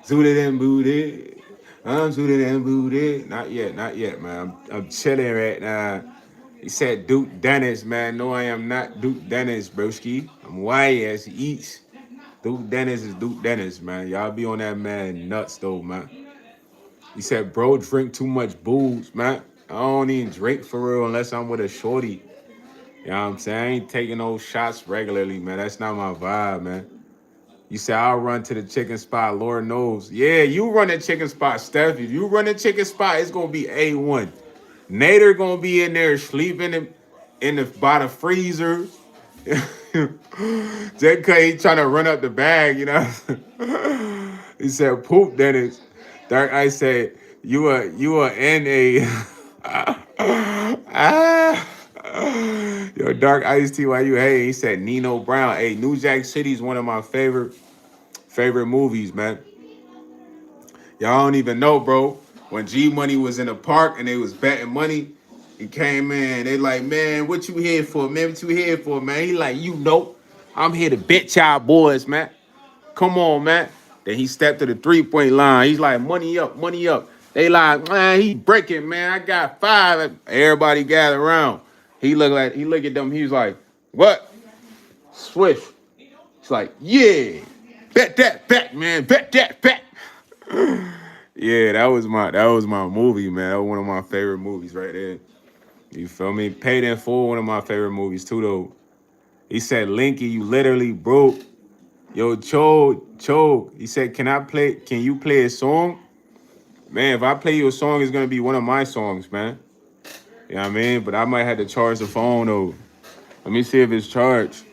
Zooted and booted. I'm zooted and booted. Not yet, man. I'm chilling right now. He said Duke Dennis, man. No, I am not Duke Dennis, broski. I'm YsEats. Duke Dennis is Duke Dennis, man. Y'all be on that man nuts, though, man. He said, bro, drink too much booze, man. I don't even drink for real unless I'm with a shorty. You know what I'm saying? I ain't taking those shots regularly, man. That's not my vibe, man. You say I'll run to the chicken spot, Lord knows. Yeah, you run the chicken spot, Steph. If you run the chicken spot, it's gonna be A1. Nader gonna be in there sleeping by the freezer. Just cause he trying to run up the bag, you know. He said, poop, Dennis. Dark Ice said, you are NA. Yo, Dark Ice T, why you hate? He said Nino Brown. Hey, New Jack City is one of my favorite movies, man. Y'all don't even know, bro. When G Money was in the park and they was betting money, he came in. They like, man, what you here for, man? What you here for, man? He like, you know, I'm here to bet y'all boys, man. Come on, man. Then he stepped to the 3-point line. He's like, money up, money up. They like, man, he breaking, man. I got 5. Everybody gathered around. He looked at them. He was like, what? Swish. He's like, yeah. Bet that bet, man. Bet that bet. Yeah, that was my movie, man. That was one of my favorite movies right there. You feel me? Paid in Full, one of my favorite movies too, though. He said, Linky, you literally broke. Yo, Cho. He said, can you play a song? Man, if I play you a song, it's gonna be one of my songs, man. You know what I mean? But I might have to charge the phone though. Let me see if it's charged.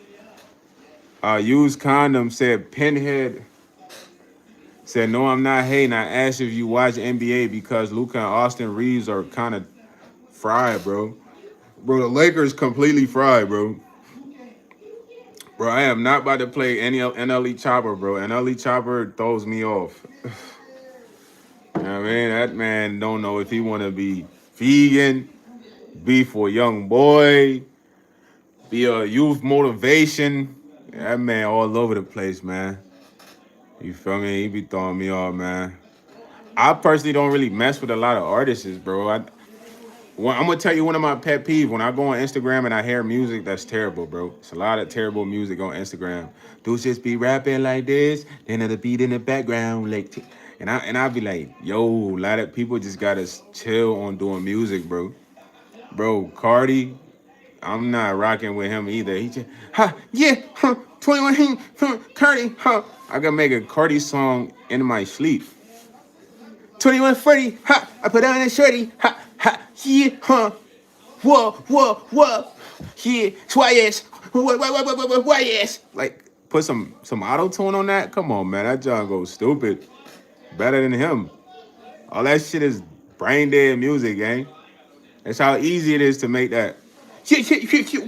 Use condom said Pinhead. Said, no, I'm not hating. I asked if you watch NBA because Luka and Austin Reeves are kind of fried, bro. Bro, the Lakers completely fried, bro. Bro, I am not about to play any NLE Chopper, bro. NLE Chopper throws me off. You know what I mean? That man don't know if he want to be vegan, be for a young boy, be a youth motivation. That man all over the place, man. You feel me? He be throwing me off, man. I personally don't really mess with a lot of artists, bro. I'm gonna tell you one of my pet peeves. When I go on Instagram and I hear music that's terrible, bro. It's a lot of terrible music on Instagram. Dudes just be rapping like this, then the beat in the background, like, and I be like, yo, a lot of people just gotta chill on doing music, bro. Bro, Cardi, I'm not rocking with him either. He just, ha, yeah, huh, 21, huh, Cardi, huh. I can make a Cardi song in my sleep. 2140, ha, I put on a shorty, ha, ha, yeah, huh. Whoa, whoa, whoa, yeah, YS, YS. Like, put some auto tune on that. Come on, man, that John goes stupid. Better than him. All that shit is brain dead music, gang. That's how easy it is to make that.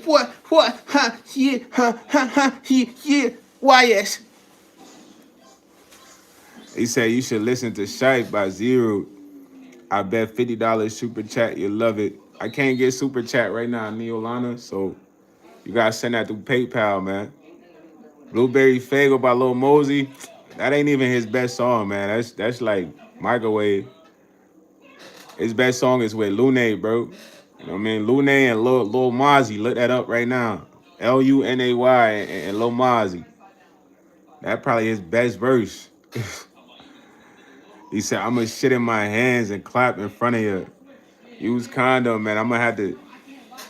What, huh, yeah, huh, yeah, YS. He said you should listen to Shite by Zero. I bet $50 super chat. You love it. I can't get super chat right now, Neolana. So you gotta send that through PayPal, man. Blueberry Fago by Lil Mosey. That ain't even his best song, man. That's like microwave. His best song is with Lunay, bro. You know what I mean? Lunay and Lil Mozzie. Look that up right now. Lunay and Lil Mozzie. That probably his best verse. He said, "I'm gonna shit in my hands and clap in front of you. Use condom, man. I'm gonna have to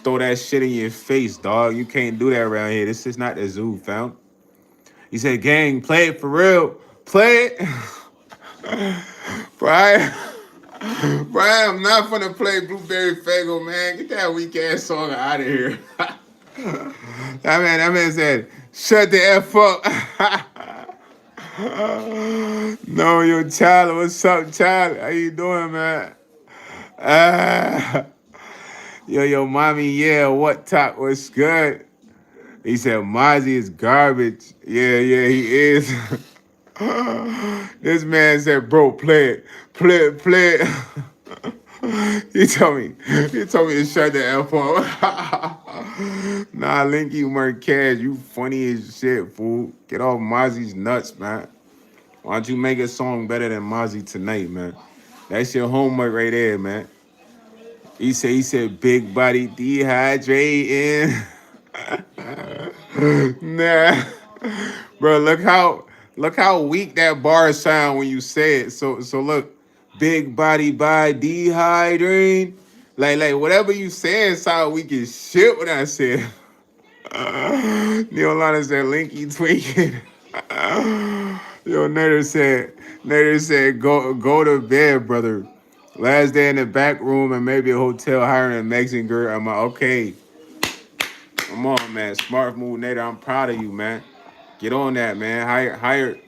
throw that shit in your face, dog. You can't do that around here. This is not the zoo, fam." He said, "Gang, play it for real. Play it." Brian, Brian, I'm not gonna play Blueberry Fago, man. Get that weak ass song out of here. That man said, "Shut the F up." No, yo, Charlie. What's up, Charlie? How you doing, man? Uh, yo, mommy, yeah, what top? What's good? He said, Mozzie is garbage. Yeah, he is. This man said, bro, play it. He told me to shut the F up. Nah, Linky Marquez, you funny as shit, fool. Get off Mozzie's nuts, man. Why don't you make a song better than Mozzie tonight, man? That's your homework right there, man. He said, big body dehydrating. Nah, bro, look how weak that bar sound when you say it. So look, big body by dehydrating. Like whatever you saying sound weak as shit when I said. Neolana said Linky tweaking. Yo, Nader said, go to bed, brother. Last day in the back room and maybe a hotel hiring a Mexican girl. I'm like, okay. Come on, man. Smart move, Nader. I'm proud of you, man. Get on that, man. Hire.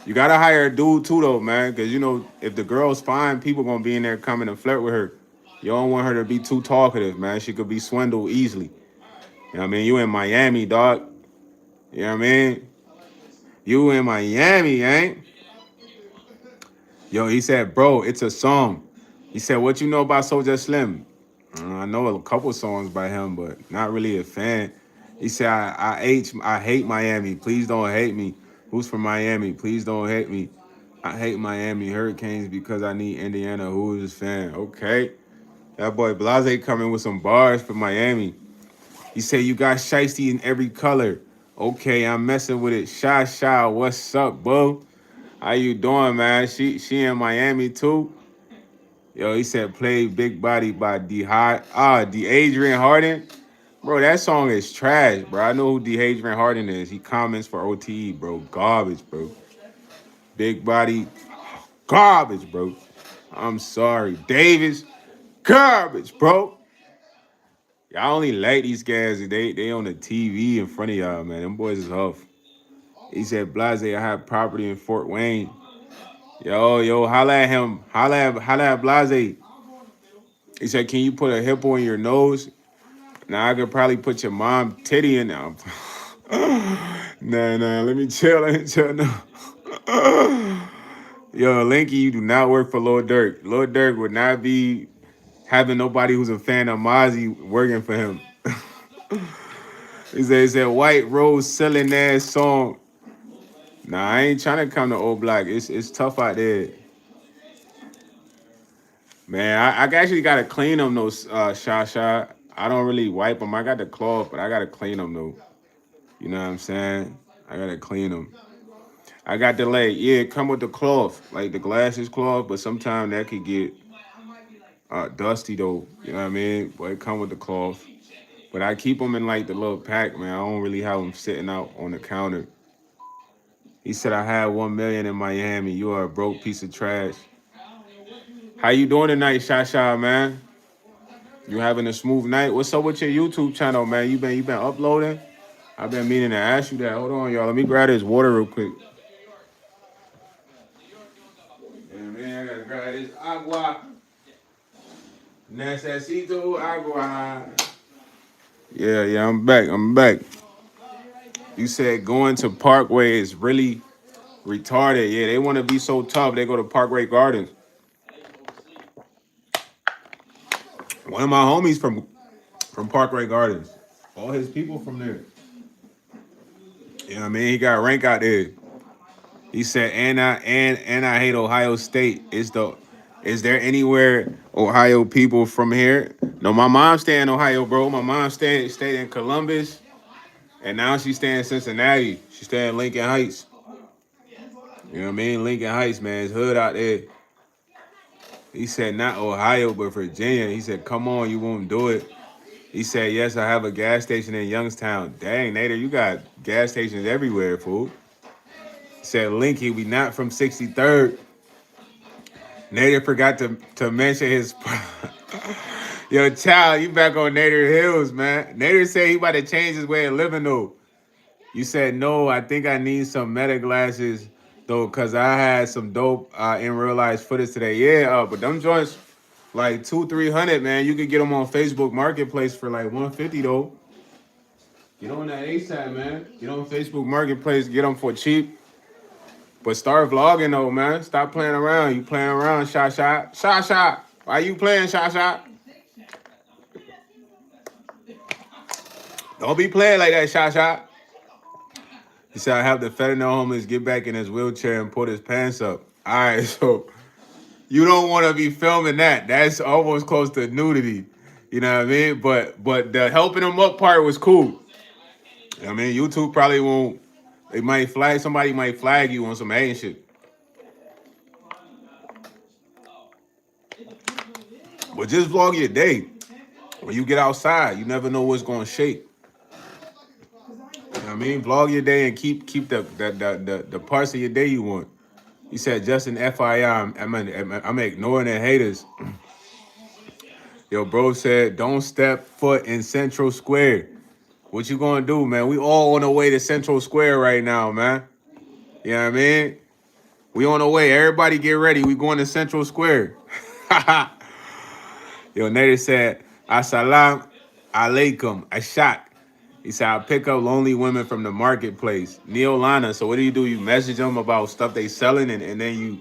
You gotta hire a dude too, though, man. Cause you know if the girl's fine, people gonna be in there coming and flirt with her. You don't want her to be too talkative, man. She could be swindled easily. You know what I mean? You in Miami, dog. You know what I mean? You in Miami, ain't? Yo, he said, bro, it's a song. He said, what you know about Soulja Slim? I know a couple songs by him, but not really a fan. He said, I hate Miami. Please don't hate me. Who's from Miami? Please don't hate me. I hate Miami Hurricanes because I need Indiana. Who is his fan? Okay. That boy Blase coming with some bars for Miami. He said, you got shiesty in every color. Okay, I'm messing with it. Sha, what's up, bro? How you doing, man? She in Miami too? Yo, he said play Big Body by D Adrian Harden. Bro, that song is trash, bro. I know who D Adrian Harden is. He comments for OTE, bro. Garbage, bro. Big Body, garbage, bro. I'm sorry. Davis, garbage, bro. Y'all only like these guys if they on the TV in front of y'all, man. Them boys is huff. He said, Blase, I have property in Fort Wayne. Yo, holla at him. Holla at Blase. He said, can you put a hippo in your nose? Now I could probably put your mom titty in there. Nah, let me chill, no. Yo, Linky, you do not work for Lil Durk. Lil Durk would not be having nobody who's a fan of Mozzie working for him. He said White Rose selling ass song. Nah, I ain't trying to come to Old Block. It's tough out there. Man, I actually gotta clean them those Sha. I don't really wipe them. I got the cloth, but I gotta clean them though. You know what I'm saying? I gotta clean them. I got the yeah, it come with the cloth, like the glasses cloth, but sometimes that could get dusty though. You know what I mean? But it come with the cloth. But I keep them in like the little pack, man. I don't really have them sitting out on the counter. He said I had 1 million in Miami. You are a broke piece of trash. How you doing tonight, Sha, man? You having a smooth night? What's up with your YouTube channel, man? You been uploading? I've been meaning to ask you that. Hold on, y'all. Let me grab this water real quick. Yeah, man, I gotta grab this agua. Necesito agua. Yeah, I'm back. You said going to Parkway is really retarded. Yeah, they want to be so tough. They go to Parkway Gardens. One of my homies from Parkway Gardens. All his people from there. You know what I mean? He got rank out there. He said, and I hate Ohio State. Is there anywhere Ohio people from here? No, my mom stay in Ohio, bro. My mom stayed in Columbus, and now she stay in Cincinnati. She stay in Lincoln Heights. You know what I mean? Lincoln Heights, man. It's hood out there. He said, not Ohio, but Virginia. He said, come on, you won't do it. He said, yes, I have a gas station in Youngstown. Dang, Nader, you got gas stations everywhere, fool. He said, Linky, we not from 63rd. Nader forgot to mention his... Yo, child, you back on Nader Hills, man. Nader said he about to change his way of living, though. You said, no, I think I need some meta glasses, though, because I had some dope in real life footage today. Yeah, but them joints, like 200-300, man. You could get them on Facebook Marketplace for like 150, though. Get on that ASAP, man. Get on Facebook Marketplace, get them for cheap. But start vlogging, though, man. Stop playing around. You playing around, Sha. Why you playing, Sha? Don't be playing like that, Sha. He said, I have the fentanyl homeless get back in his wheelchair and put his pants up. All right, so you don't want to be filming that. That's almost close to nudity. You know what I mean? But the helping him up part was cool. I mean, YouTube probably won't. They might flag, somebody might flag you on some hating shit. But just vlog your day. When you get outside, you never know what's going to shake. You know what I mean? Vlog your day and keep the parts of your day you want. He said, just an FYI, I'm ignoring the haters. Yo, bro said, don't step foot in Central Square. What you gonna do, man? We all on the way to Central Square right now, man. You know what I mean? We on the way. Everybody get ready. We going to Central Square. Yo, Nader said, Assalamu alaikum. I shot. He said, I'll pick up lonely women from the marketplace. Neolana, so what do? You message them about stuff they selling and then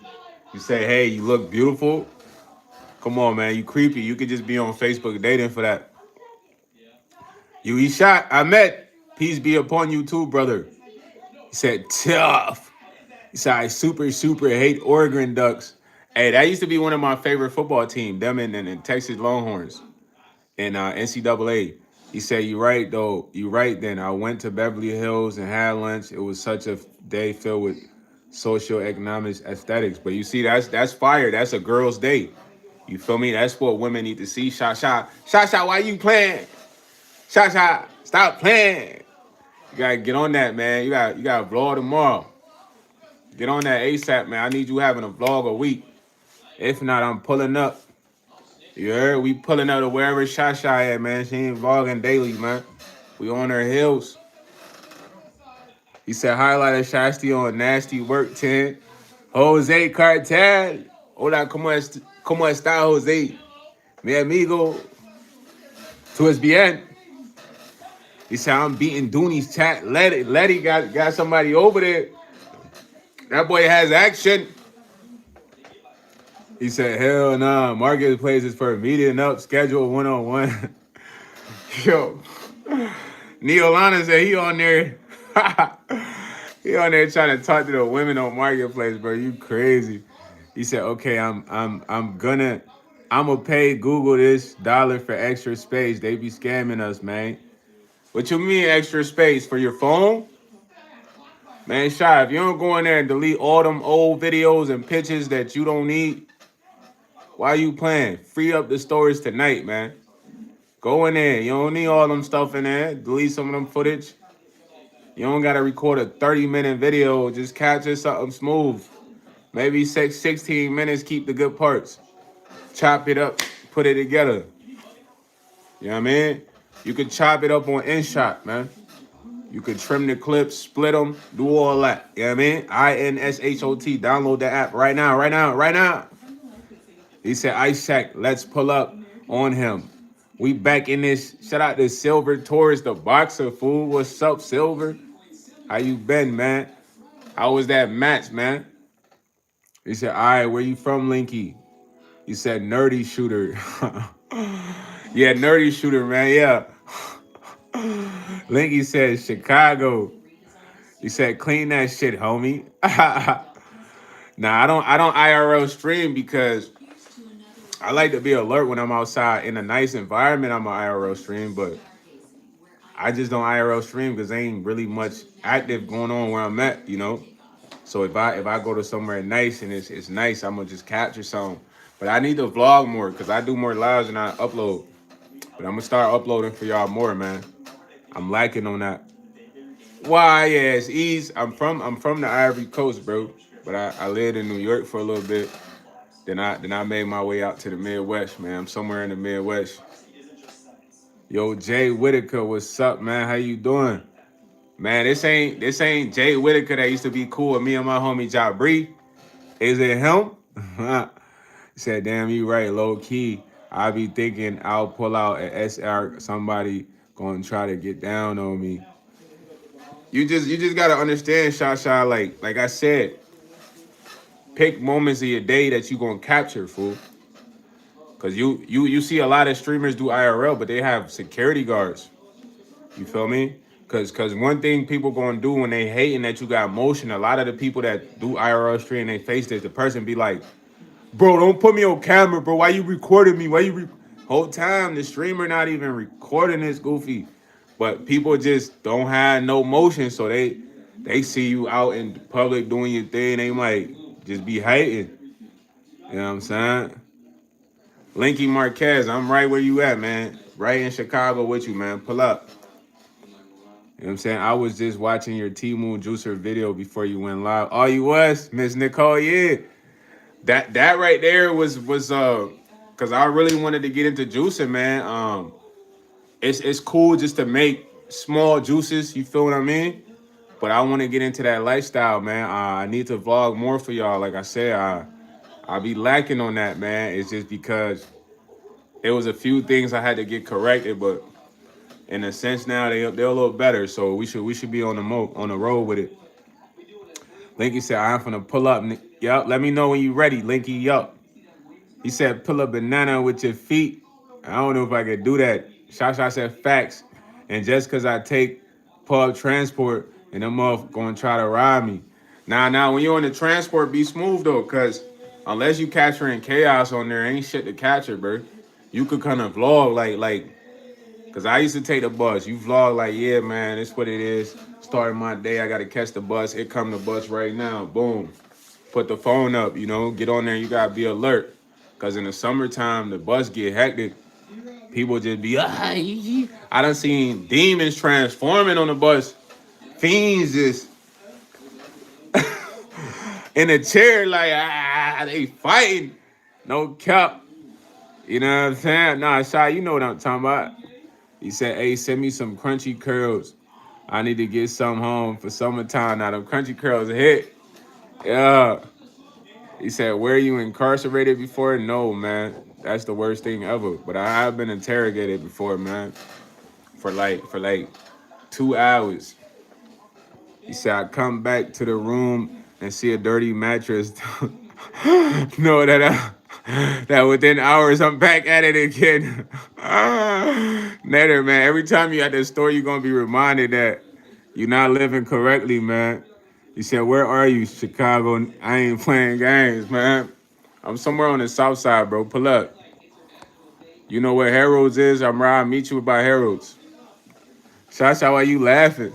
you say, hey, you look beautiful? Come on, man, you creepy. You could just be on Facebook dating for that. He shot. I met. Peace be upon you too, brother. He said, tough. He said, I super hate Oregon Ducks. Hey, that used to be one of my favorite football teams, them and Texas Longhorns in NCAA. He said, you right, though. You right, then. I went to Beverly Hills and had lunch. It was such a day filled with socioeconomic aesthetics. But you see, that's fire. That's a girl's day. You feel me? That's what women need to see. Sha, why you playing? Sha, stop playing. You gotta get on that, man. You gotta vlog tomorrow. Get on that ASAP, man. I need you having a vlog a week. If not, I'm pulling up. You heard? We pulling up to wherever Sha at, man. She ain't vlogging daily, man. We on her heels. He said, highlight of Shasti on Nasty Work 10. Jose Cartel. Hola, ¿cómo está, Jose? Mi amigo. Tu es bien. He said, I'm beating Dooney's chat. Letty got somebody over there. That boy has action. He said, hell nah. Marketplace is for meeting up, schedule one-on-one. Yo, Neolana said he on there. He on there trying to talk to the women on Marketplace, bro. You crazy. He said, okay, I'ma pay Google this dollar for extra space. They be scamming us, man. What you mean extra space for your phone? Man, Shy, if you don't go in there and delete all them old videos and pictures that you don't need, why you playing? Free up the storage tonight, man. Go in there. You don't need all them stuff in there. Delete some of them footage. You don't gotta record a 30-minute video. Just capture something smooth. Maybe 16 minutes, keep the good parts. Chop it up, put it together. You know what I mean? You could chop it up on InShot, man. You could trim the clips, split them, do all that. You know what I mean? InShot. Download the app right now, right now, right now. He said, Isaac, let's pull up on him. We back in this. Shout out to Silver Taurus, the boxer, fool. What's up, Silver? How you been, man? How was that match, man? He said, all right, where you from, Linky? He said, nerdy shooter. Yeah, nerdy shooter, man, yeah. Linky said, Chicago. He said, clean that shit, homie. Nah, I don't IRL stream because I like to be alert when I'm outside in a nice environment. I'm an IRL stream, but I just don't IRL stream because there ain't really much active going on where I'm at, you know. So if I go to somewhere nice and it's nice, I'm gonna just capture some. But I need to vlog more because I do more lives than I upload. But I'm gonna start uploading for y'all more, man. I'm lacking on that. YsEats. I'm from the Ivory Coast, bro. But I lived in New York for a little bit. Then I made my way out to the Midwest, man. I'm somewhere in the Midwest. Yo, Jay Whitaker, what's up, man? How you doing? Man, this ain't Jay Whitaker that used to be cool with me and my homie Jabri. Is it him? He said, damn, you right, low key. I be thinking I'll pull out an SR, somebody gonna try to get down on me. You just gotta understand, Shasha, like I said, pick moments of your day that you gonna capture, fool. Cause you see a lot of streamers do IRL, but they have security guards. You feel me? Cause one thing people gonna do when they hating that you got motion, a lot of the people that do IRL stream, they face this, the person be like, bro, don't put me on camera, bro. Why you recording me? Whole time the streamer not even recording this goofy. But people just don't have no motion, so they see you out in public doing your thing, they might just be hating. You know what I'm saying? Linky Marquez, I'm right where you at, man. Right in Chicago with you, man. Pull up. You know what I'm saying? I was just watching your T-Moon Juicer video before you went live. Oh, you was? Miss Nicole, yeah. That right there was cause I really wanted to get into juicing, man. It's cool just to make small juices, you feel what I mean? But I want to get into that lifestyle, man. I need to vlog more for y'all. Like I said, I be lacking on that, man. It's just because there was a few things I had to get corrected, but in a sense now they're a little better. So we should be on the road with it. Linky said I'm finna pull up. Yup, let me know when you ready, Linky. Yup. He said pull a banana with your feet. I don't know if I could do that. Shasha said facts. And just cause I take public transport and them off gonna try to rob me. Now when you're on the transport, be smooth though, cause unless you capturing chaos on there, ain't shit to capture, bro. You could kind of vlog like cause I used to take the bus. You vlog like, yeah, man, it's what it is. Starting my day, I gotta catch the bus. Here come the bus right now. Boom. Put the phone up, get on there, you gotta be alert. Cause in the summertime, the bus get hectic. People just be, I done seen demons transforming on the bus. Fiends just in a chair, like, they fighting. No cap. You know what I'm saying? Nah, Shy, you know what I'm talking about. He said, hey, send me some crunchy curls. I need to get some home for summertime. Now, them crunchy curls hit. Yeah. He said, were you incarcerated before? No, man. That's the worst thing ever. But I have been interrogated before, man. For like 2 hours. He said, I come back to the room and see a dirty mattress. Know that that within hours I'm back at it again. Netter, man, every time you at the store, you're gonna be reminded that you're not living correctly, man. He said, where are you, Chicago? I ain't playing games, man. I'm somewhere on the south side, bro. Pull up. You know where Harold's is? I'm right. I'll meet you by Harold's. Shasha, why you laughing?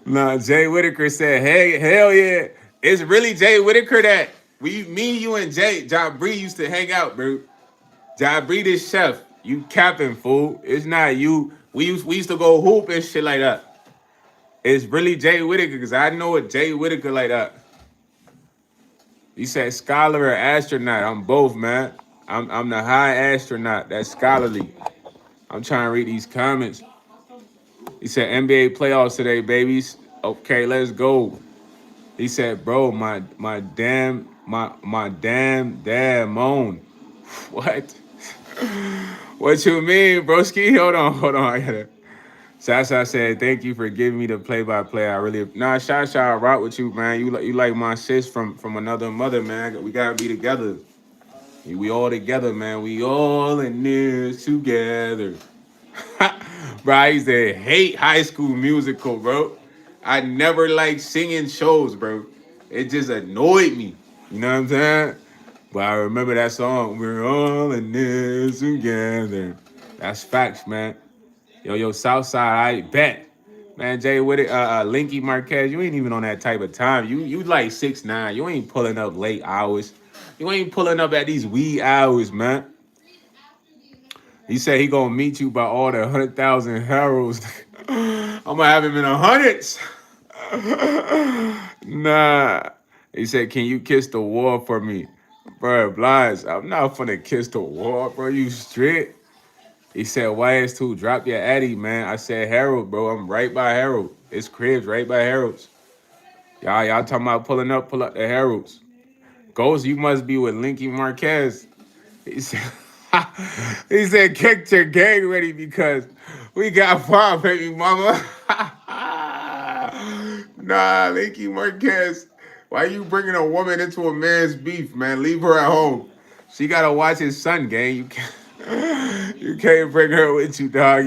Nah, Jay Whitaker said, hey, hell yeah. It's really Jay Whitaker that me, you, and John Bree used to hang out, bro. John Bree this chef. You capping, fool. It's not you. We used to go hoop and shit like that. It's really Jay Whitaker, because I know a Jay Whitaker like that. You said scholar or astronaut. I'm both, man. I'm the high astronaut. That's scholarly. I'm trying to read these comments. He said NBA playoffs today, babies. Okay, let's go. He said, bro, my damn dad moan. What? What you mean, broski? Hold on. I gotta. Shasha said, thank you for giving me the play-by-play. I really Shasha, I rock with you, man. You like my sis from another mother, man. We gotta be together. We all together, man. We all in this together. Bro, I used to hate High School Musical, bro. I never liked singing shows, bro. It just annoyed me. You know what I'm saying? But I remember that song, we're all in this together. That's facts, man. Yo, Southside, I bet. Man, Jay Whittaker, Linky Marquez, you ain't even on that type of time. You like 6'9". You ain't pulling up late hours. You ain't pulling up at these wee hours, man. He said he gonna meet you by all the 100,000 heralds. I'm gonna have him in the hundreds. Nah. He said, can you kiss the wall for me? Bro, Blige, I'm not finna kiss the wall, bro. You straight? He said, YS2, drop your Addy, man. I said, Harold, bro. I'm right by Harold. His crib's right by Harold's. Y'all talking about pull up the Harold's. Ghost, you must be with Linky Marquez. He said, he said, get your gang ready because we got fire, baby mama. Nah, Linky Marquez. Why you bringing a woman into a man's beef, man? Leave her at home. She got to watch his son, gang. You can't bring her with you, dog.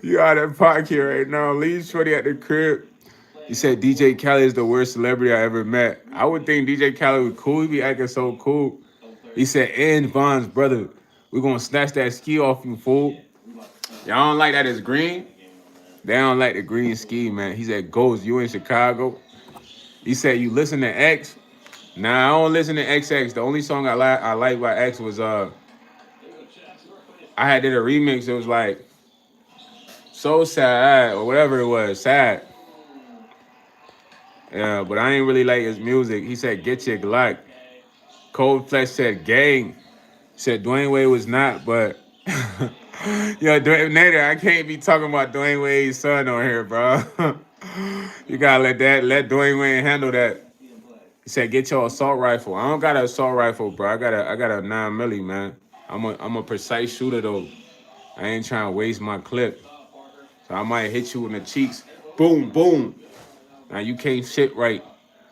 You out of pocket right now. Leave Shorty at the crib. He said DJ Khaled is the worst celebrity I ever met. I would think DJ Khaled was cool. He be acting so cool. He said, and Von's brother, we're going to snatch that ski off you, fool. Y'all don't like that it's green? They don't like the green ski, man. He said, Ghost, you in Chicago? He said, you listen to X? Nah, I don't listen to XX. The only song I like by X was, I had did a remix. It was like, So Sad, or whatever it was, Sad. Yeah, but I ain't really like his music. He said, get your Glock. Cold Flesh said, gang. Said Dwayne Wade was not, but yo, Nader, I can't be talking about Dwayne Wade's son on here, bro. You gotta let Dwayne Wade handle that. He said, get your assault rifle. I don't got an assault rifle, bro. I got a 9 milli, man. I'm a precise shooter though. I ain't trying to waste my clip. So I might hit you in the cheeks. Boom, boom. Now you can't shit right.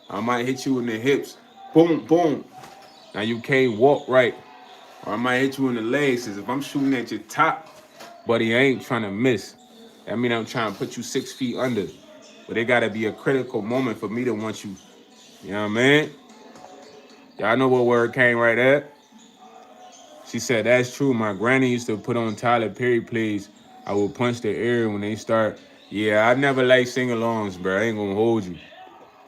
I might hit you in the hips. Boom, boom. Now you can't walk right. Or I might hit you in the legs. Cause if I'm shooting at your top, buddy, I ain't trying to miss. I mean, I'm trying to put you 6 feet under. But it gotta be a critical moment for me to want you. You know what I mean? Y'all know what word came right there? She said, that's true. My granny used to put on Tyler Perry plays. I will punch the air when they start. Yeah, I never like sing-alongs, bro. I ain't gonna hold you.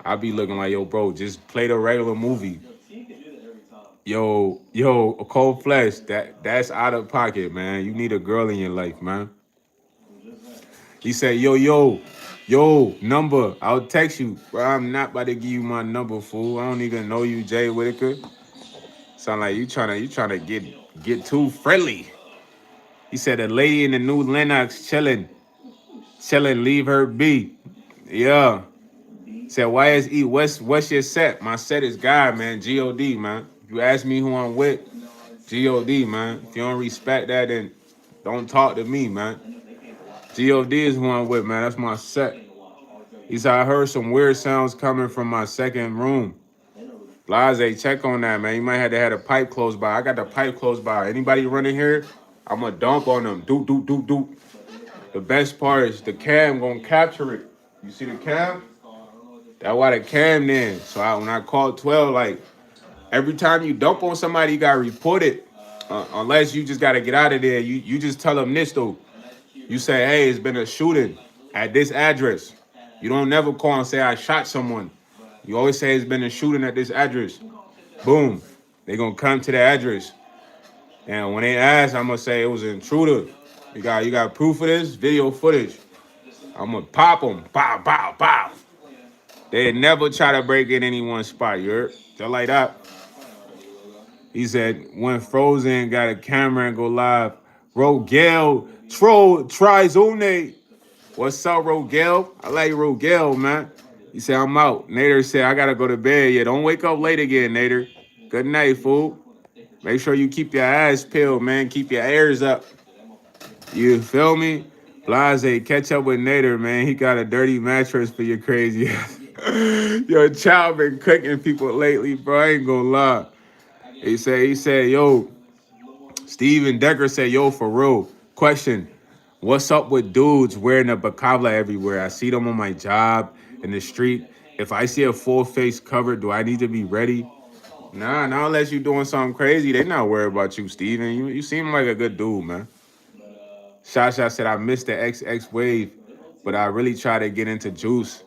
I be looking like, yo, bro, just play the regular movie. Yo, Cold Flesh, that's out of pocket, man. You need a girl in your life, man. He said, yo, number. I'll text you. Bro, I'm not about to give you my number, fool. I don't even know you, Jay Whitaker. Sound like you trying to get too friendly. He said, a lady in the new Lennox chilling, leave her be. Yeah. Said, YsEats, what's your set? My set is God, man. G-O-D, man. If you ask me who I'm with, G-O-D, man. If you don't respect that, then don't talk to me, man. God is who I'm with, man. That's my set. He said, I heard some weird sounds coming from my second room. Blase, check on that, man. You might have to have a pipe close by. I got the pipe close by. Anybody running here, I'm going to dump on them. Doop, doop, doop, doop. The best part is the cam going to capture it. You see the cam? That's why the cam then. So when I called 12, like, every time you dump on somebody, you got to report it. Unless you just got to get out of there. You just tell them this, though. You say, hey, it's been a shooting at this address. You don't never call and say I shot someone. You always say it's been a shooting at this address. Boom. They gonna come to the address. And when they ask, I'm gonna say it was an intruder. You got proof of this? Video footage. I'm gonna pop them. Bow, bow, bow. They never try to break in any one spot. You heard? Just like that. He said, when Frozen got a camera and go live, Rogel, Troll, Trizone. What's up, Rogel? I like Rogel, man. He said, I'm out. Nader said, I gotta go to bed. Yeah, don't wake up late again, Nader. Good night, fool. Make sure you keep your eyes peeled, man. Keep your ears up. You feel me? Blase, catch up with Nader, man. He got a dirty mattress for your crazy ass. Your child been cooking people lately, bro. I ain't gonna lie. He said, yo, Steven Decker said, yo, for real. Question. What's up with dudes wearing a bakavla everywhere? I see them on my job, in the street. If I see a full face cover, do I need to be ready? Nah, not unless you're doing something crazy. They not worried about you, Steven. You seem like a good dude, man. Shasha said, I missed the XX wave, but I really try to get into Juice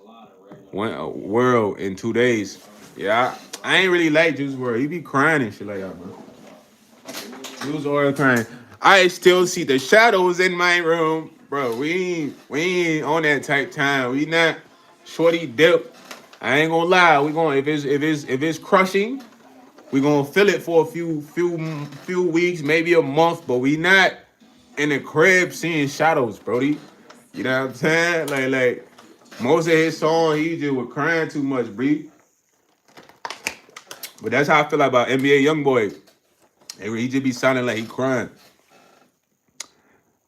World in 2 days. Yeah, I ain't really like Juice World. He be crying and shit like that, man. Juice World crying. I still see the shadows in my room. Bro, we ain't on that type time. We not shorty dip. I ain't gonna lie. We gonna if it's crushing, we gonna feel it for a few weeks, maybe a month, but we not in the crib seeing shadows, Brody. You know what I'm saying? Like most of his songs, he just was crying too much, Bree. But that's how I feel about NBA YoungBoy. He just be sounding like he crying.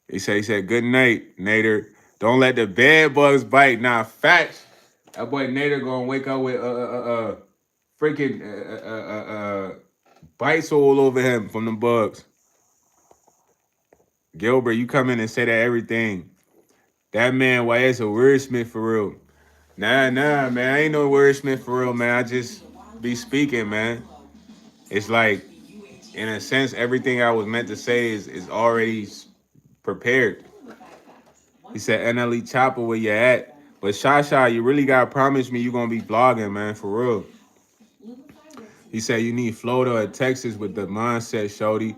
He said, good night, Nader. Don't let the bed bugs bite. Nah, facts. That boy Nader gonna wake up with freaking bites all over him from the bugs. Gilbert, you come in and say that everything. That man, why it's a wordsmith for real. Nah, man. I ain't no wordsmith for real, man. I just be speaking, man. It's like, in a sense, everything I was meant to say is already prepared. He said, NLE Chopper, where you at? But Shasha, you really gotta promise me you gonna be vlogging, man, for real. He said you need Florida or Texas with the mindset, Shody.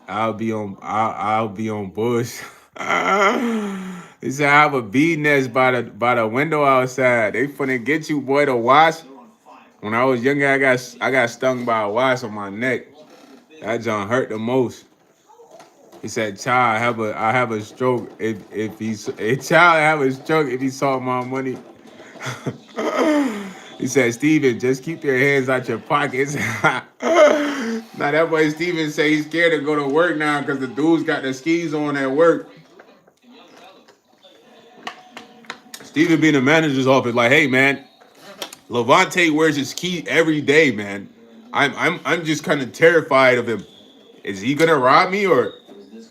I'll be on Bush. He said I have a bee nest by the window outside. They finna get you, boy, to wasp. When I was younger, I got stung by a wasp on my neck. That John hurt the most. He said, "Child, I have a stroke if he's a child. I have a stroke if he saw my money." He said, "Steven, just keep your hands out your pockets." Now that boy Steven say he's scared to go to work now because the dudes got the skis on at work. Steven being the manager's office, like, hey man, Levante wears his ski every day, man. I'm just kind of terrified of him. Is he gonna rob me or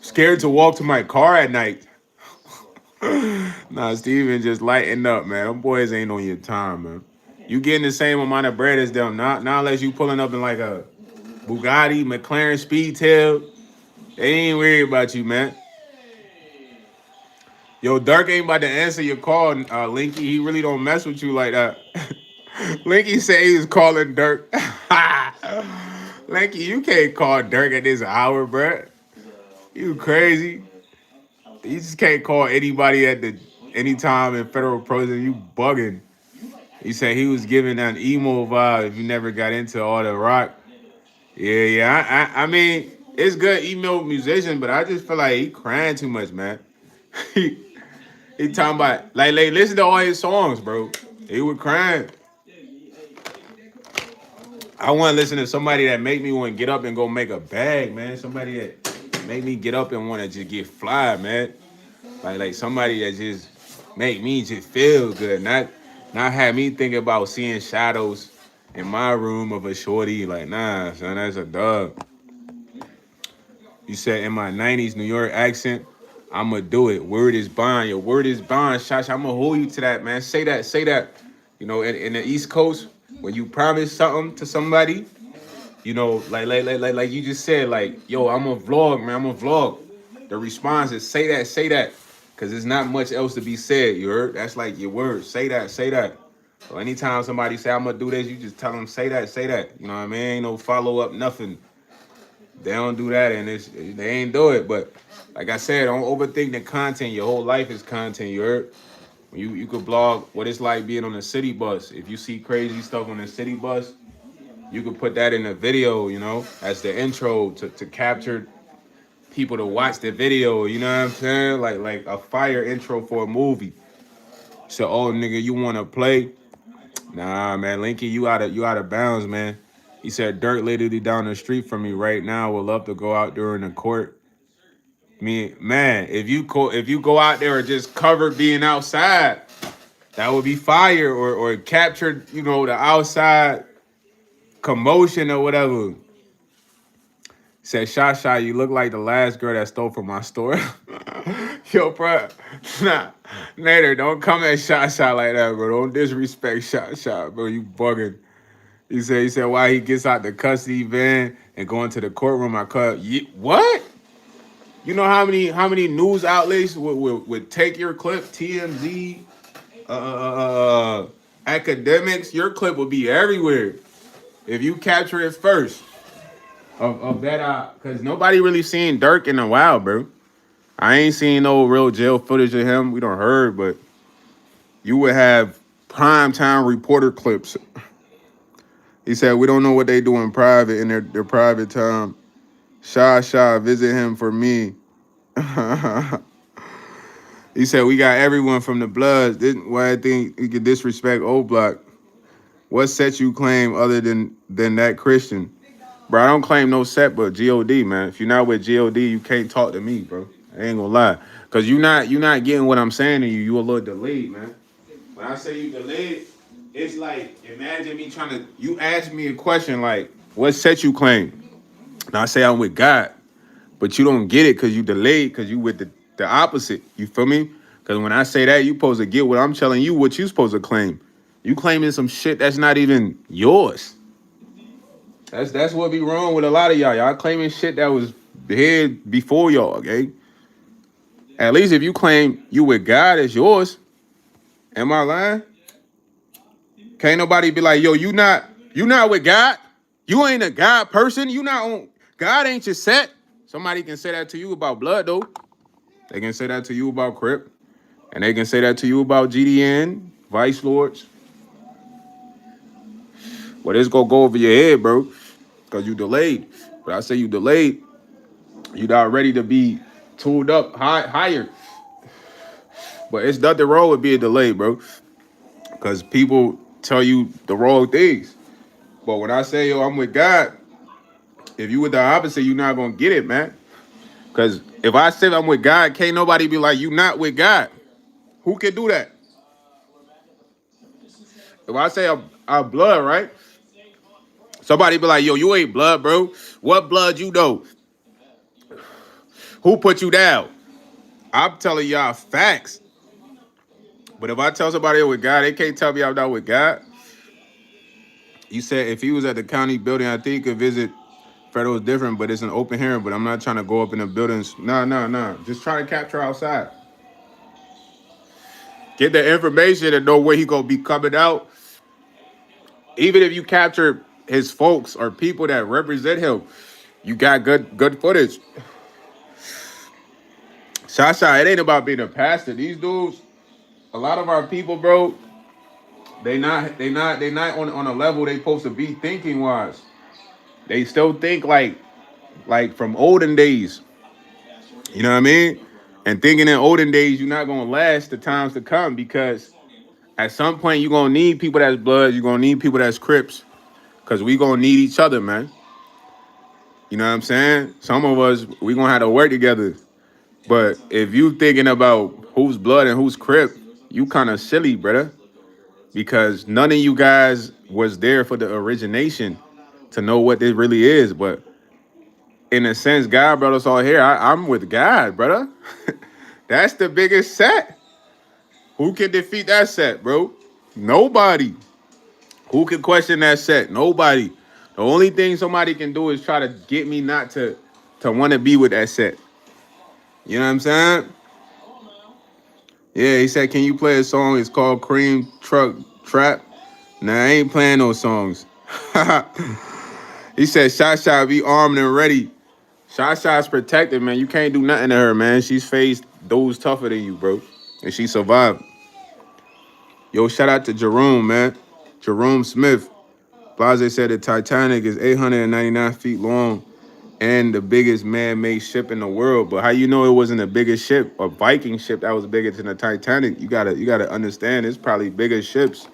scared to walk to my car at night? Nah, Steven just lighten up, man. Them boys ain't on your time, man. You getting the same amount of bread as them. Not unless you pulling up in like a Bugatti, McLaren Speedtail. They ain't worried about you, man. Yo, Dirk ain't about to answer your call, Linky. He really don't mess with you like that. Linky said he was calling Dirk. Linky, you can't call Dirk at this hour, bruh. You crazy. You just can't call anybody at the anytime in federal prison. You bugging. He said he was giving an emo vibe if you never got into all the rock. Yeah. I mean, it's good emo musician, but I just feel like he crying too much, man. he talking about like listen to all his songs, bro. He was crying. I want to listen to somebody that make me want to get up and go make a bag, man. Somebody that make me get up and want to just get fly, man. Like somebody that just make me just feel good, not have me thinking about seeing shadows in my room of a shorty. Like, nah, son, that's a dub. You said in my 90s New York accent, I'ma do it. Word is bond. Your word is bond, Shasha. I'ma hold you to that, man. Say that, say that. You know, in the East Coast, when you promise something to somebody, you know, like you just said, like, yo, I'm a vlog, man. I'm a vlog. The response is say that, say that. Cause there's not much else to be said. You heard? That's like your word. Say that, say that. So anytime somebody say I'm gonna do this, you just tell them say that, say that. You know what I mean? Ain't no follow up, nothing. They don't do that, and they ain't do it. But like I said, don't overthink the content. Your whole life is content. You heard? You could blog what it's like being on a city bus. If you see crazy stuff on the city bus, you could put that in a video, you know, as the intro to capture people to watch the video. You know what I'm saying? Like a fire intro for a movie. So, oh nigga, you wanna play? Nah, man, Linky, you out of bounds, man. He said Dirt literally down the street from me right now. Would love to go out during the court. Me, man, if you go out there and just cover being outside, that would be fire or capture, you know, the outside commotion or whatever. Said, Shasha, you look like the last girl that stole from my store. Yo, bro, nah, Nader, don't come at Shasha like that, bro. Don't disrespect Shasha, bro. You bugging. He said why he gets out the custody van and go into the courtroom. I cut. What? You know how many news outlets would take your clip? TMZ, academics. Your clip would be everywhere if you capture it first. Of that, because nobody really seen Dirk in a while, bro. I ain't seen no real jail footage of him. We don't heard, but you would have prime time reporter clips. He said we don't know what they do in private in their private time. Sha, visit him for me. He said we got everyone from the Bloods. Why I think you could disrespect O Block? What set you claim other than that Christian? Bro, I don't claim no set but God, man. If you're not with God, you can't talk to me, bro. I ain't gonna lie. Cause you're not getting what I'm saying to you. You a little delayed, man. When I say you delayed, it's like imagine me trying to you ask me a question like, what set you claim? And I say I'm with God. But you don't get it because you delayed because you with the opposite. You feel me? Because when I say that, you supposed to get what I'm telling you, what you supposed to claim. You claiming some shit that's not even yours. That's what be wrong with a lot of y'all. Y'all claiming shit that was here before y'all, okay? At least if you claim you with God, it's yours. Am I lying? Can't nobody be like, yo, you not with God? You ain't a God person. You not on God ain't your set. Somebody can say that to you about blood though. They can say that to you about Crip. And they can say that to you about GDN, Vice Lords. Well, it's gonna go over your head, bro. Because you delayed. But I say you delayed, you not ready to be tooled up higher. But it's nothing wrong with being delayed, bro. Because people tell you the wrong things. But when I say, yo, I'm with God, if you with the opposite, you're not gonna get it, man. Because if I say I'm with God, can't nobody be like, you not with God. Who can do that? If I say I'm blood, right? Somebody be like, yo, you ain't blood, bro. What blood you know? Who put you down? I'm telling y'all facts. But if I tell somebody I'm with God, they can't tell me I'm not with God. You said if he was at the county building, I think he could visit. Federal is different, but it's an open hearing. But I'm not trying to go up in the buildings. Nah. Just try to capture outside. Get the information and know where he gonna be coming out. Even if you capture his folks or people that represent him, you got good footage. Shasha, it ain't about being a pastor. These dudes, a lot of our people, bro, they not on a level they supposed to be thinking wise. They still think like from olden days. You know what I mean? And thinking in olden days, you're not gonna last the times to come because at some point you're gonna need people that's blood, you're gonna need people that's Crips, because we gonna need each other, man. You know what I'm saying? Some of us, we gonna have to work together. But if you thinking about who's blood and who's crip, you kind of silly, brother, because none of you guys was there for the origination to know what this really is. But in a sense, God brought us all here. I'm with God, brother. That's the biggest set. Who can defeat that set, bro? Nobody. Who can question that set? Nobody. The only thing somebody can do is try to get me not to want to be with that set. You know what I'm saying? Yeah, he said, can you play a song? It's called Cream Truck Trap. Nah, I ain't playing those songs. He said, Shasha, be armed and ready. Shasha's protected, man. You can't do nothing to her, man. She's faced those tougher than you, bro. And she survived. Yo, shout out to Jerome, man. Jerome Smith. Blase said the Titanic is 899 feet long and the biggest man-made ship in the world. But how you know it wasn't the biggest ship, a Viking ship that was bigger than the Titanic? You gotta understand it's probably bigger ships.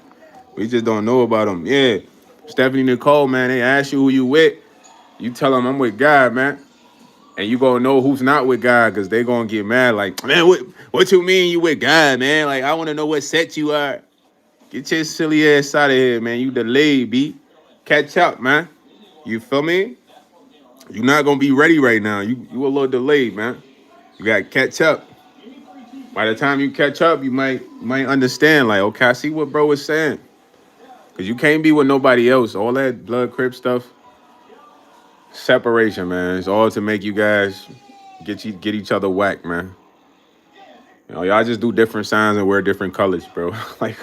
We just don't know about them. Yeah. Stephanie Nicole, man, they ask you who you with. You tell them I'm with God, man. And you gonna know who's not with God because they gonna get mad. Like, man, what you mean you with God, man? Like, I want to know what set you are. Get your silly ass out of here, man. You delayed, B. Catch up, man. You feel me? You're not gonna be ready right now. You a little delayed, man. You gotta catch up. By the time you catch up, you might understand. Like, okay, I see what bro was saying. Cause you can't be with nobody else. All that blood crip stuff, separation, man. It's all to make you guys get each other whacked, man. You know, y'all just do different signs and wear different colors, bro. Like,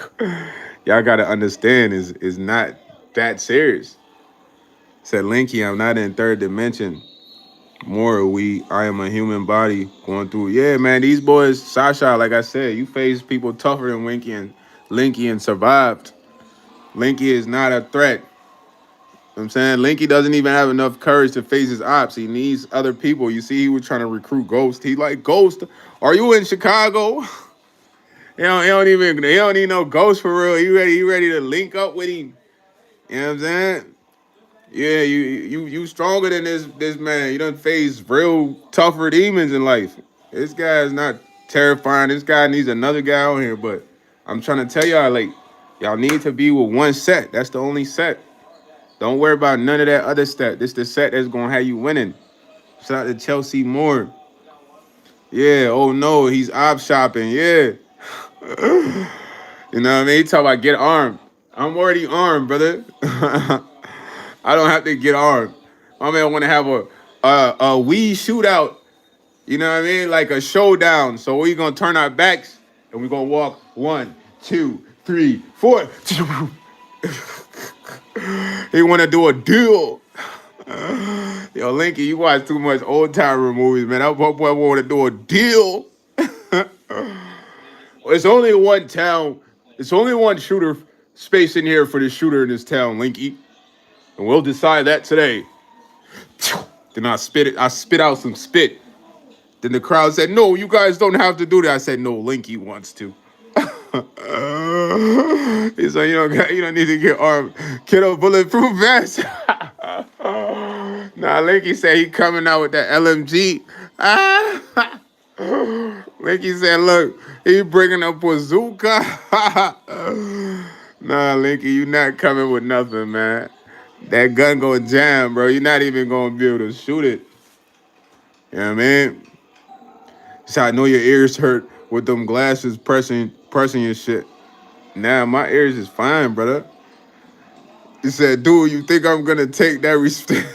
y'all gotta understand is not that serious. Said Linky, I'm not in third dimension. More I am a human body going through. Yeah, man, these boys, Sasha, like I said, you face people tougher than Winky and Linky and survived. Linky is not a threat. You know what I'm saying? Linky doesn't even have enough courage to face his ops. He needs other people. You see, he was trying to recruit Ghost. He like, Ghost, are you in Chicago? He don't need no Ghost for real. He ready to link up with him. You know what I'm saying? Yeah, you stronger than this man. You done face real tougher demons in life. This guy is not terrifying. This guy needs another guy out here. But I'm trying to tell y'all, like, y'all need to be with one set. That's the only set. Don't worry about none of that other set. This the set that's gonna have you winning. Shout out to Chelsea Moore. Yeah, oh no, he's op shopping. Yeah. You know what I mean? He talk about get armed. I'm already armed, brother. I don't have to get armed. My man want to have a weed shootout. You know what I mean? Like a showdown. So we gonna turn our backs and we gonna walk 1, 2, 3, 4. He want to do a deal. Yo, Linky, you watch too much old timer movies, man. That boy want to do a deal. It's only one town. It's only one shooter space in here for the shooter in this town, Linky. And we'll decide that today. Then I spit out some spit. Then the crowd said, no, you guys don't have to do that. I said, no, Linky wants to. He said, you don't need to get armed. Get a bulletproof vest. Nah, Linky said he coming out with that LMG. Linky said, look, he bringing a bazooka. Nah, Linky, you not coming with nothing, man. That gun gonna jam, bro. You're not even gonna be able to shoot it. You know what I mean? So I know your ears hurt with them glasses pressing your shit. Nah, my ears is fine, brother. He said, dude, you think I'm gonna take that respect?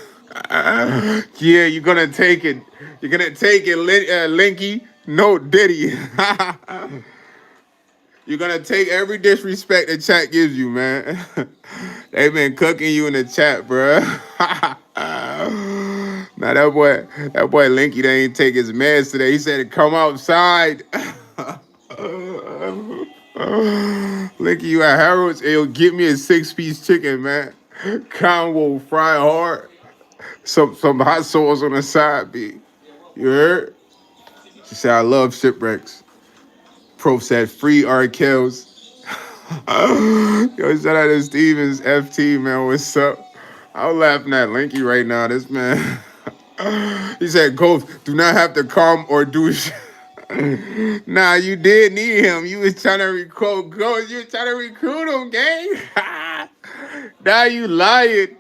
Yeah, you're gonna take it. You're gonna take it, Linky. No Diddy. You're gonna take every disrespect the chat gives you, man. They've been cooking you in the chat, bro. Now that boy Linky, they ain't take his meds today. He said to come outside. Linky, you at Harold's? He'll give me a 6-piece chicken, man. Combo fried hard. Some hot sauce on the side, B. You heard? She said, I love shipwrecks. Prof said, free R. Kells. Yo, shout out to Stevens FT, man. What's up? I'm laughing at Linky right now. This man. He said, Ghost, do not have to come or do shit. Nah, you did need him. You was trying to recruit Ghost. You was trying to recruit him, gang. Now you lying.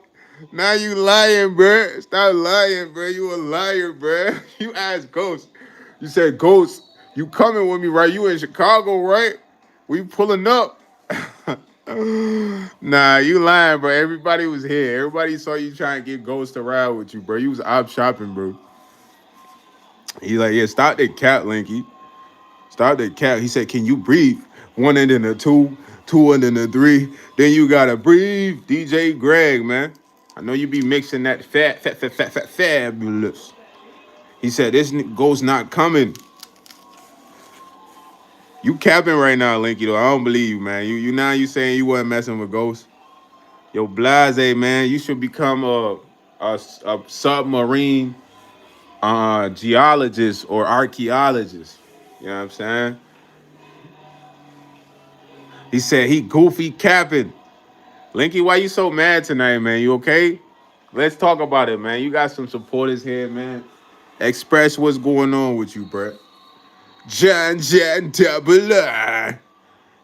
Now you lying, bruh. Stop lying, bruh. You a liar, bruh. You asked Ghost. You said, Ghost, you coming with me, right? You in Chicago, right? We pulling up. Nah, you lying, bro. Everybody was here. Everybody saw you trying to get Ghost to ride with you, bro. You was op shopping, bro. He like, yeah, stop that cat, Linky. Stop that cat. He said, can you breathe? One and then a two, two and then a three. Then you gotta breathe. DJ Greg, man. I know you be mixing that fabulous. He said, this Ghost not coming. You capping right now, Linky, though. I don't believe you, man. You now you saying you wasn't messing with Ghost. Yo, Blase, man, you should become a submarine geologist or archaeologist. You know what I'm saying? He said he goofy capping. Linky, why you so mad tonight, man? You okay? Let's talk about it, man. You got some supporters here, man. Express what's going on with you, bro. John Double R.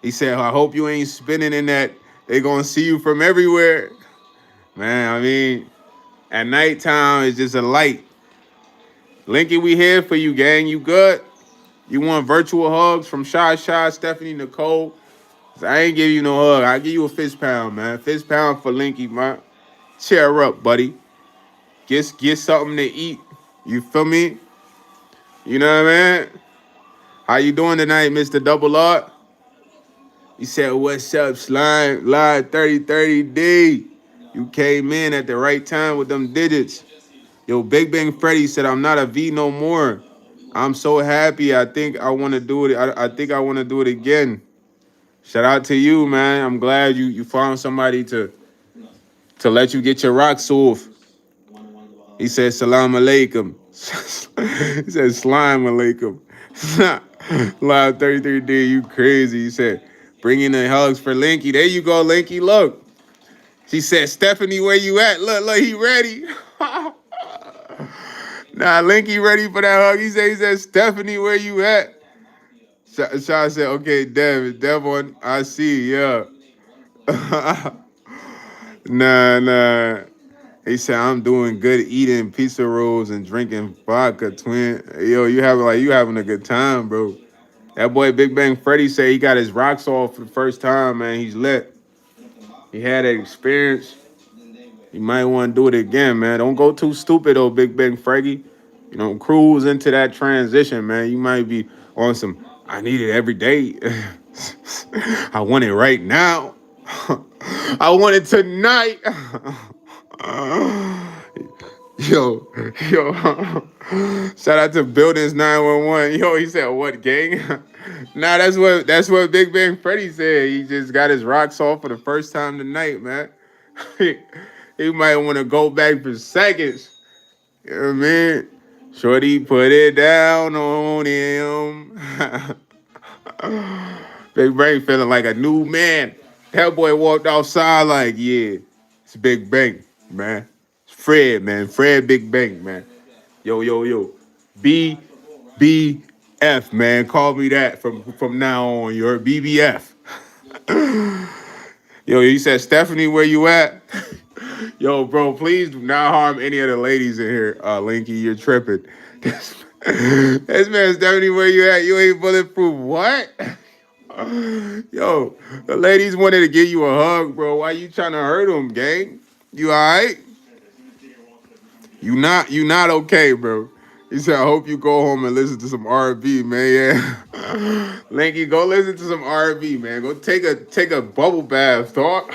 He said, I hope you ain't spinning in that. They gonna see you from everywhere. Man, I mean, at nighttime, it's just a light. Linky, we here for you, gang. You good? You want virtual hugs from Shy, Stephanie, Nicole? I ain't give you no hug. I give you a fist pound, man. Fist pound for Linky, man. Cheer up, buddy. Get something to eat. You feel me? You know what I mean? How you doing tonight, Mr. Double R? He said, what's up, Slime? Live 3030D. You came in at the right time with them digits. Yo, Big Bang Freddy said, I'm not a V no more. I'm so happy. I think I want to do it. I think I want to do it again. Shout out to you, man. I'm glad you found somebody to let you get your rocks off. He said, Salam alaikum. He said, Slime alaikum. Live 33D, you crazy. He said, bring in the hugs for Linky. There you go, Linky. Look. She said, Stephanie, where you at? Look, he ready. Nah, Linky ready for that hug. He said, Stephanie, where you at? Shaw said, okay, Devon, I see, yeah. Nah. He said, I'm doing good eating pizza rolls and drinking vodka, twin. Yo, you having a good time, bro. That boy Big Bang Freddy said he got his rocks off for the first time, man. He's lit. He had that experience. You might want to do it again, man. Don't go too stupid, though, Big Bang Freddy. You know, cruise into that transition, man. You might be on some, I need it every day. I want it right now. I want it tonight. Yo. Shout out to Buildings 911. Yo, he said, what, gang? Nah, that's what Big Bang Freddy said. He just got his rocks off for the first time tonight, man. He might want to go back for seconds. You know what I mean? Shorty put it down on him. Big Bang feeling like a new man. That boy walked outside like, yeah, it's Big Bang, man. It's Fred, man. Fred Big Bang, man. Yo. BBF, man. Call me that from now on. You're BBF. Yo, he said, Stephanie, where you at? Yo, bro, please do not harm any of the ladies in here. Linky, you're tripping. This man, Stephanie, where you at? You ain't bulletproof. What? Yo, the ladies wanted to give you a hug, bro. Why you trying to hurt them, gang? You all right? You not okay, bro. He said, I hope you go home and listen to some R&B, man. Yeah. Linky, go listen to some R&B, man. Go take a bubble bath, dog.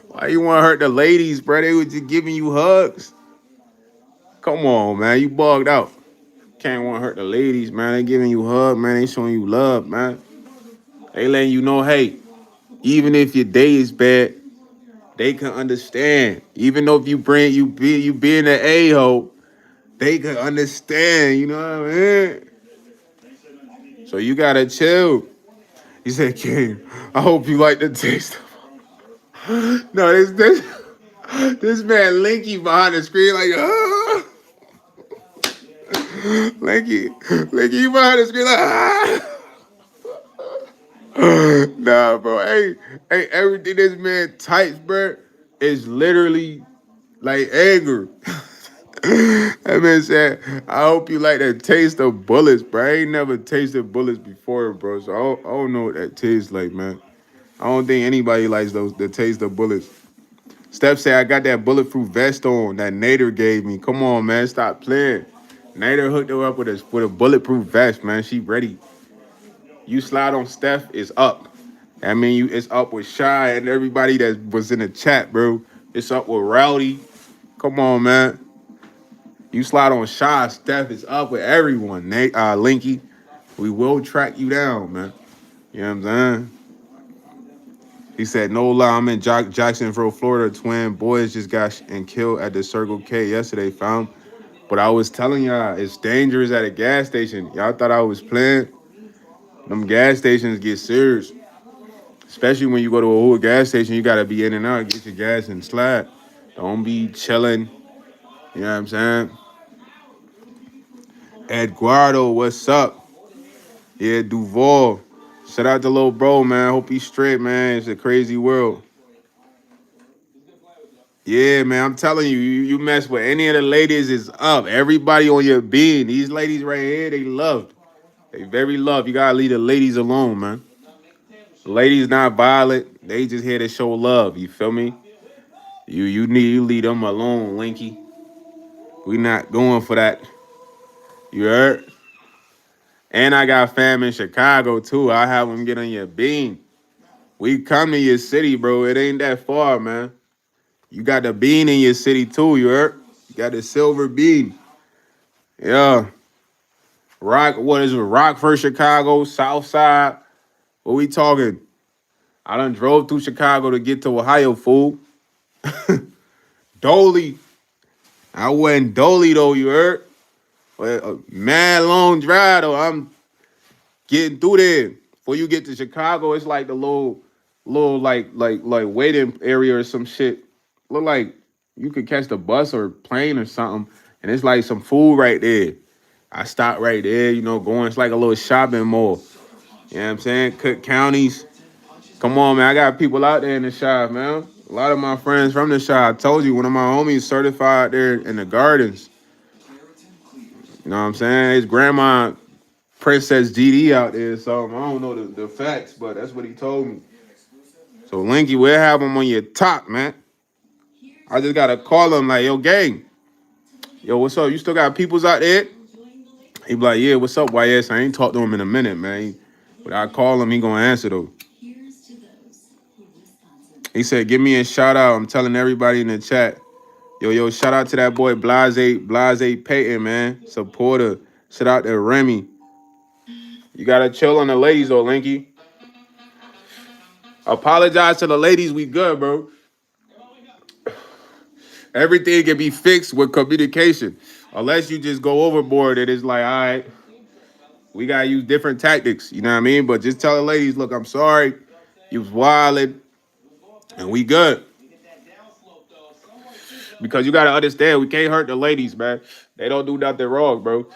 Why you want to hurt the ladies, bro? They were just giving you hugs. Come on, man. You bugged out. Can't want to hurt the ladies, man. They giving you hugs, man. They showing you love, man. They letting you know, hey, even if your day is bad, they can understand. Even though if you being an a-hole, they can understand. You know what I mean? So you gotta chill. He said, King, I hope you like the taste of. No, this man Linky behind the screen like, Linky, you behind the screen like, ah. Nah, bro. Hey, everything this man types, bro, is literally like anger. That man said, I hope you like the taste of bullets, bro. I ain't never tasted bullets before, bro. So I don't know what that tastes like, man. I don't think anybody likes the taste of bullets. Steph said, I got that bulletproof vest on that Nader gave me. Come on, man. Stop playing. Nader hooked her up with a bulletproof vest, man. She ready. You slide on Steph, it's up. I mean, it's up with Shy and everybody that was in the chat, bro. It's up with Rowdy. Come on, man. You slide on Shy, Steph is up with everyone. Nate, Linky, we will track you down, man. You know what I'm saying? He said, no lie, I'm in Jacksonville, Florida. Twin boys just got and killed at the Circle K yesterday, fam. But I was telling y'all, it's dangerous at a gas station. Y'all thought I was playing. Them gas stations get serious. Especially when you go to a whole gas station, you got to be in and out, get your gas and slide. Don't be chilling. You know what I'm saying? Eduardo, what's up? Yeah, Duval. Shout out to little bro, man. Hope he's straight, man. It's a crazy world. Yeah, man, I'm telling you, you mess with any of the ladies, is up. Everybody on your being. These ladies right here, they loved. They very loved. You gotta leave the ladies alone, man. The ladies not violent. They just here to show love. You feel me? You leave them alone, Linky. We not going for that. You heard? And I got fam in Chicago too. I have them get on your bean. We come to your city, bro. It ain't that far, man. You got the bean in your city too, you heard? You got the silver bean. Yeah. Rock, what is it? Rockford, Chicago, South Side. What we talking? I done drove through Chicago to get to Ohio, fool. Dolly. I went Dolly though, you heard? Well, a mad long drive though. I'm getting through there. Before you get to Chicago, it's like the little like waiting area or some shit. Look like you could catch the bus or plane or something, and it's like some food right there. I stopped right there, going. It's like a little shopping mall. You know what I'm saying? Cook counties. Come on, man. I got people out there in the shop, man. A lot of my friends from the shop. I told you, one of my homies certified there in the gardens. You know what I'm saying? His grandma Princess GD out there, so I don't know the facts, but that's what he told me. So Linky, we'll have him on your top, man. I just gotta call him like, yo, gang, yo, what's up? You still got peoples out there? He be like, yeah, what's up, YS? I ain't talked to him in a minute, man. But I call him, he gonna answer though. He said, give me a shout out. I'm telling everybody in the chat. Yo, shout out to that boy Blase Payton, man. Supporter. Shout out to Remy. You gotta chill on the ladies though, Linky. Apologize to the ladies, we good, bro. Everything can be fixed with communication. Unless you just go overboard, it is like, all right, we gotta use different tactics. You know what I mean? But just tell the ladies, look, I'm sorry. You was wildin', and we good. Because you gotta understand, we can't hurt the ladies, man. They don't do nothing wrong, bro.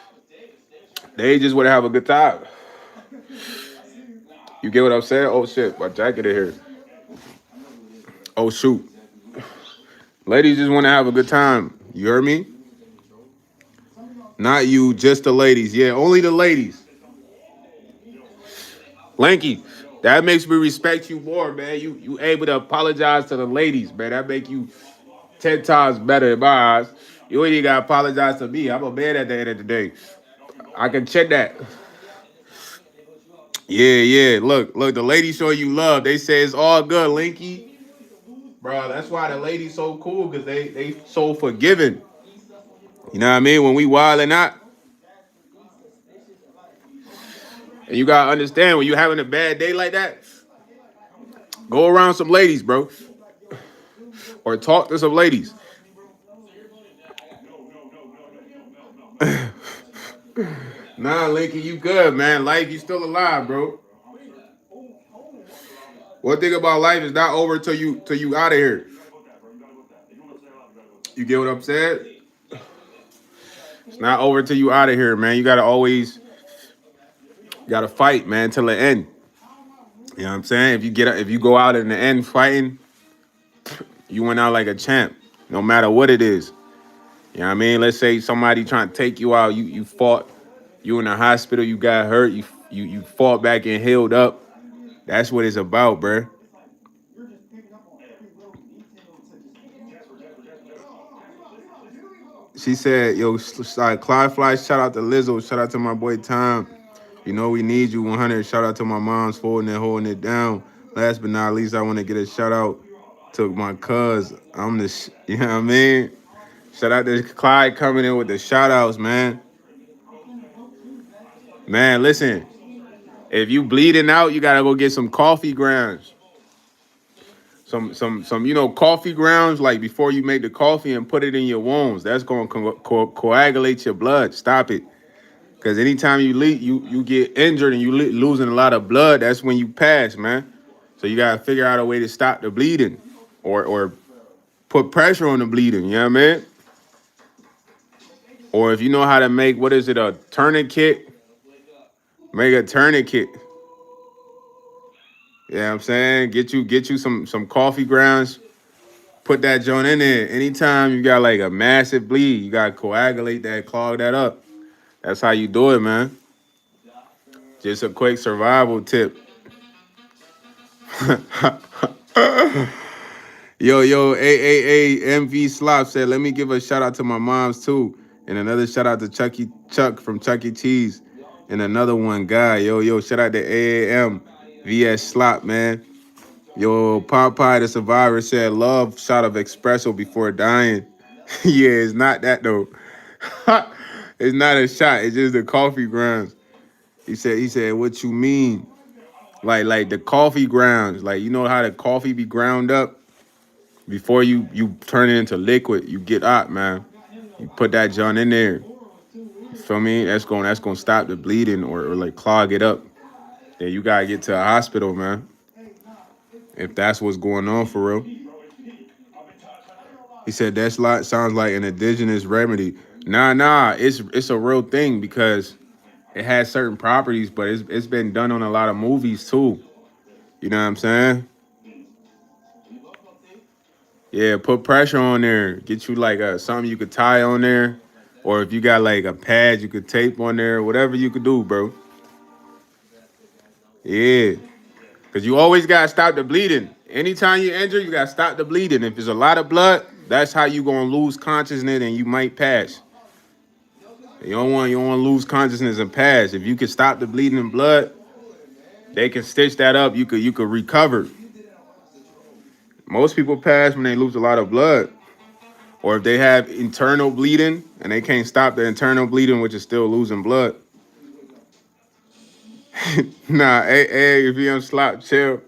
They just wanna have a good time. You get what I'm saying? Oh shit, my jacket in here. Oh shoot. Ladies just wanna have a good time. You heard me? Not you, just the ladies. Yeah, only the ladies. Lanky, that makes me respect you more, man. You able to apologize to the ladies, man. That make you 10 times better in my eyes. You ain't even gotta apologize to me. I'm a man at the end of the day. I can check that. Yeah. Look, the ladies show you love. They say it's all good, Linky. Bro, that's why the ladies so cool, because they so forgiving. You know what I mean? When we wilding out, and you gotta understand when you having a bad day like that, go around some ladies, bro. Or talk to some ladies. Nah, Linky, you good, man. Life, you still alive, bro. One thing about life is not over till you out of here. You get what I'm saying? It's not over till you out of here, man. You gotta always gotta fight, man, till the end. You know what I'm saying? If you go out in the end fighting, you went out like a champ, no matter what it is. You know what I mean? Let's say somebody trying to take you out, you fought, you in the hospital, you got hurt, you fought back and healed up. That's what it's about, bruh. She said, yo, Clyde Fly, shout out to Lizzo, shout out to my boy Tom. You know we need you 100. Shout out to my mom's holding it down. Last but not least, I want to get a shout out to my cuz. You know what I mean? Shout out to Clyde coming in with the shout outs, man. Man, listen, if you bleeding out, you gotta go get some coffee grounds. Some coffee grounds, like before you make the coffee and put it in your wounds. That's gonna coagulate your blood. Stop it. Because anytime you get injured and you losing a lot of blood, that's when you pass, man. So you gotta figure out a way to stop the bleeding, or put pressure on the bleeding. You know what I mean? Or if you know how to make, what is it, a tourniquet? Make a tourniquet. Yeah, you know what I'm saying, get you some coffee grounds. Put that joint in there. Anytime you got like a massive bleed, you gotta coagulate that, clog that up. That's how you do it, man. Just a quick survival tip. MV Slop said, let me give a shout out to my moms too. And another shout out to Chuck from Chuck E. Cheese. And another one, guy. Shout out to AAM VS Slop, man. Yo, Popeye the Survivor said, love shot of espresso before dying. Yeah, it's not that though. It's not a shot, it's just the coffee grounds. He said, what you mean? Like the coffee grounds. Like, you know how the coffee be ground up? Before you turn it into liquid, you get out, man. You put that joint in there. You feel me? That's gonna stop the bleeding, or like clog it up. Then you gotta get to a hospital, man. If that's what's going on for real. He said sounds like an indigenous remedy. Nah, it's a real thing because it has certain properties, but it's been done on a lot of movies too. You know what I'm saying? Yeah, put pressure on there. Get you like something you could tie on there. Or if you got like a pad you could tape on there, whatever you could do, bro. Yeah. Because you always got to stop the bleeding. Anytime you injure, you got to stop the bleeding. If there's a lot of blood, that's how you going to lose consciousness and you might pass. You don't want to lose consciousness and pass. If you can stop the bleeding in blood, they can stitch that up. You could recover. Most people pass when they lose a lot of blood. Or if they have internal bleeding and they can't stop the internal bleeding, which is still losing blood. Nah, hey, if you don't slap, chill.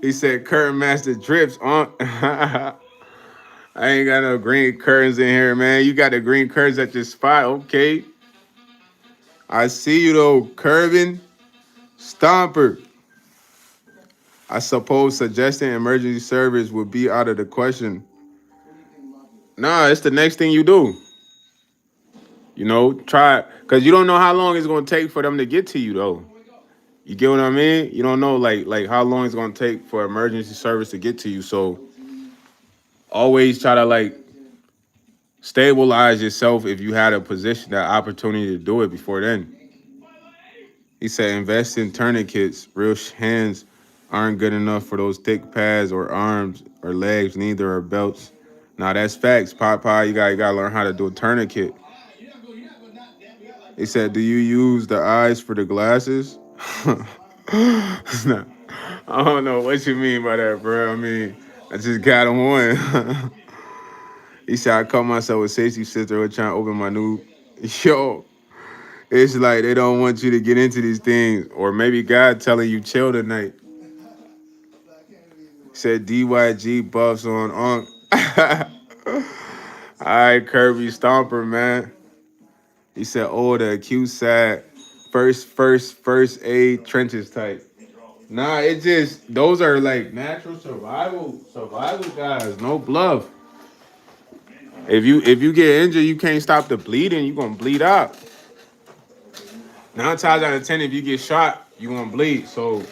He said curtain master drips on. I ain't got no green curtains in here, man. You got the green curtains at your spot, okay? I see you though, Curvin Stomper. I suppose suggesting emergency service would be out of the question. Nah, it's the next thing you do. Try, because you don't know how long it's going to take for them to get to you, though. You get what I mean? You don't know, like how long it's going to take for emergency service to get to you. So always try to, stabilize yourself if you had a position, that opportunity to do it before then. He said, invest in tourniquets. Real hands aren't good enough for those thick pads or arms or legs, neither are belts. Now, that's facts, Popeye. You gotta learn how to do a tourniquet. He said, do you use the eyes for the glasses? Nah, I don't know what you mean by that, bro. I mean, I just got him one. He said, I caught myself with Stacey sister trying to open my new. Yo, it's like they don't want you to get into these things. Or maybe God telling you chill tonight. Said DYG buffs on Unk. All right, Kirby Stomper, man. He said, oh, the acute side. First aid trenches type. Nah, it just, those are like natural survival guys. No bluff. If you get injured, you can't stop the bleeding. You're gonna bleed out. 9 times out of 10, if you get shot, you're gonna bleed. So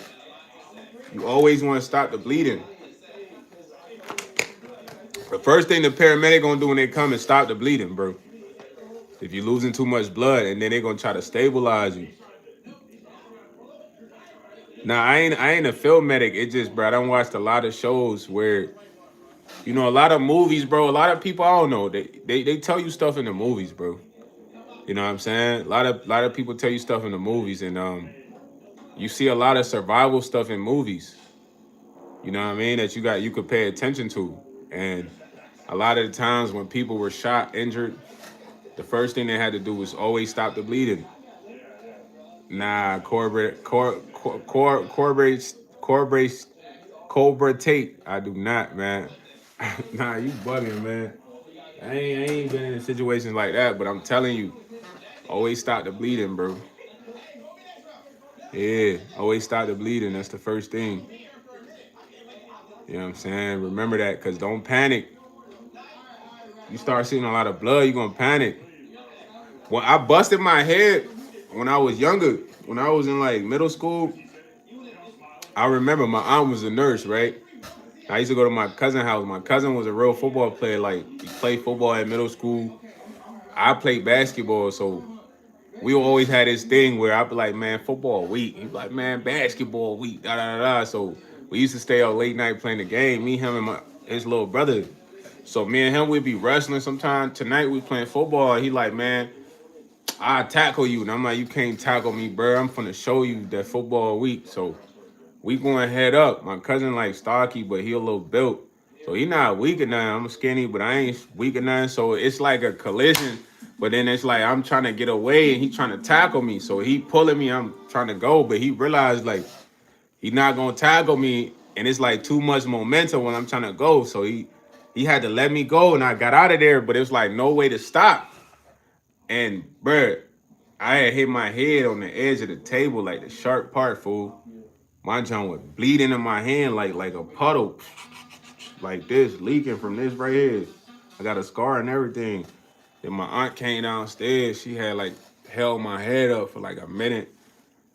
you always want to stop the bleeding. The first thing the paramedic gonna do when they come is stop the bleeding, bro. If you're losing too much blood, and then they're gonna try to stabilize you. Now I ain't a film medic. It just, bro, I done watched a lot of shows where, a lot of movies, bro. A lot of people, I don't know, they tell you stuff in the movies, bro. You know what I'm saying? A lot of people tell you stuff in the movies, and you see a lot of survival stuff in movies. You know what I mean? That you could pay attention to, and a lot of the times when people were shot, injured, the first thing they had to do was always stop the bleeding. Nah, Cobra Tate. I do not, man. Nah, you bugging, man. I ain't been in situations like that, but I'm telling you, always stop the bleeding, bro. Yeah, always stop the bleeding. That's the first thing. You know what I'm saying? Remember that, cause don't panic. You start seeing a lot of blood, you gonna panic. When I busted my head when I was younger, when I was in like middle school, I remember my aunt was a nurse, right? I used to go to my cousin's house. My cousin was a real football player. Like, he played football at middle school. I played basketball, so we always had this thing where I'd be like, man, football week. He'd be like, man, basketball week, da da da da. So we used to stay out late night playing the game. Me, him, and his little brother. So me and him, we'd be wrestling sometime. Tonight we playing football. He like, man, I tackle you. And I'm like, you can't tackle me, bro. I'm finna show you that football week. So we going head up. My cousin like stocky, but he a little built. So he not weak or nothing. I'm skinny, but I ain't weak or nothing. So it's like a collision. But then it's like I'm trying to get away and he trying to tackle me. So he pulling me. I'm trying to go, but he realized like he not gonna tackle me, and it's like too much momentum when I'm trying to go. So he had to let me go, and I got out of there. But it was like no way to stop. And bruh, I had hit my head on the edge of the table, like the sharp part, fool. My jaw was bleeding in my hand like a puddle, like this, leaking from this right here. I got a scar and everything. Then my aunt came downstairs. She had like held my head up for like a minute,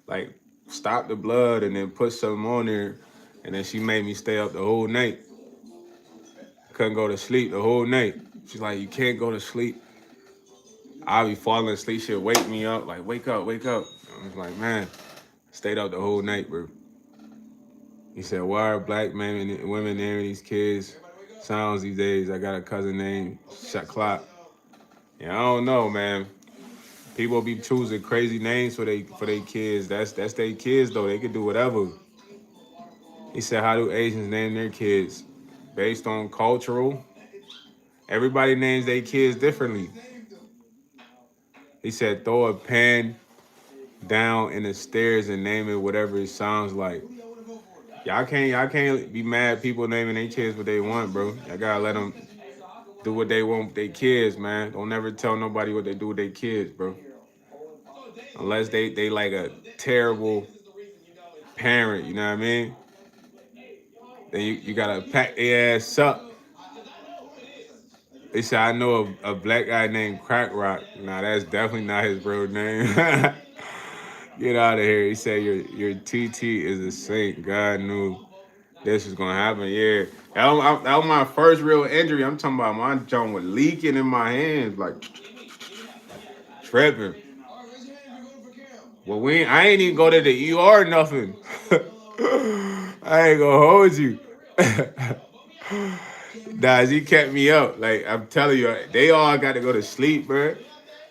like stopped the blood and then put something on there. And then she made me stay up the whole night. Couldn't go to sleep the whole night. She's like, you can't go to sleep. I'll be falling asleep. She'll wake me up, like, wake up, wake up. I was like, man, stayed up the whole night, bro. He said, why are black men and women naming these kids sounds these days? I got a cousin named Shot. Yeah, I don't know, man. People be choosing crazy names for they kids. That's their kids though. They can do whatever. He said, how do Asians name their kids? Based on cultural. Everybody names their kids differently. He said, throw a pen down in the stairs and name it whatever it sounds like. Y'all can't be mad people naming their kids what they want, bro. Y'all gotta let them do what they want with their kids, man. Don't never tell nobody what they do with their kids, bro. Unless they like a terrible parent, you know what I mean? Then you gotta pack their ass up. They said I know a black guy named Crack Rock. Nah, that's definitely not his real name. Get out of here. He said your TT is a saint. God knew this was gonna happen. Yeah, that was my first real injury. I'm talking about my jaw was leaking in my hands, like tripping. Well, I ain't even go to the ER or nothing. I ain't gonna hold you. Nah, he kept me up. Like I'm telling you, they all got to go to sleep, bro.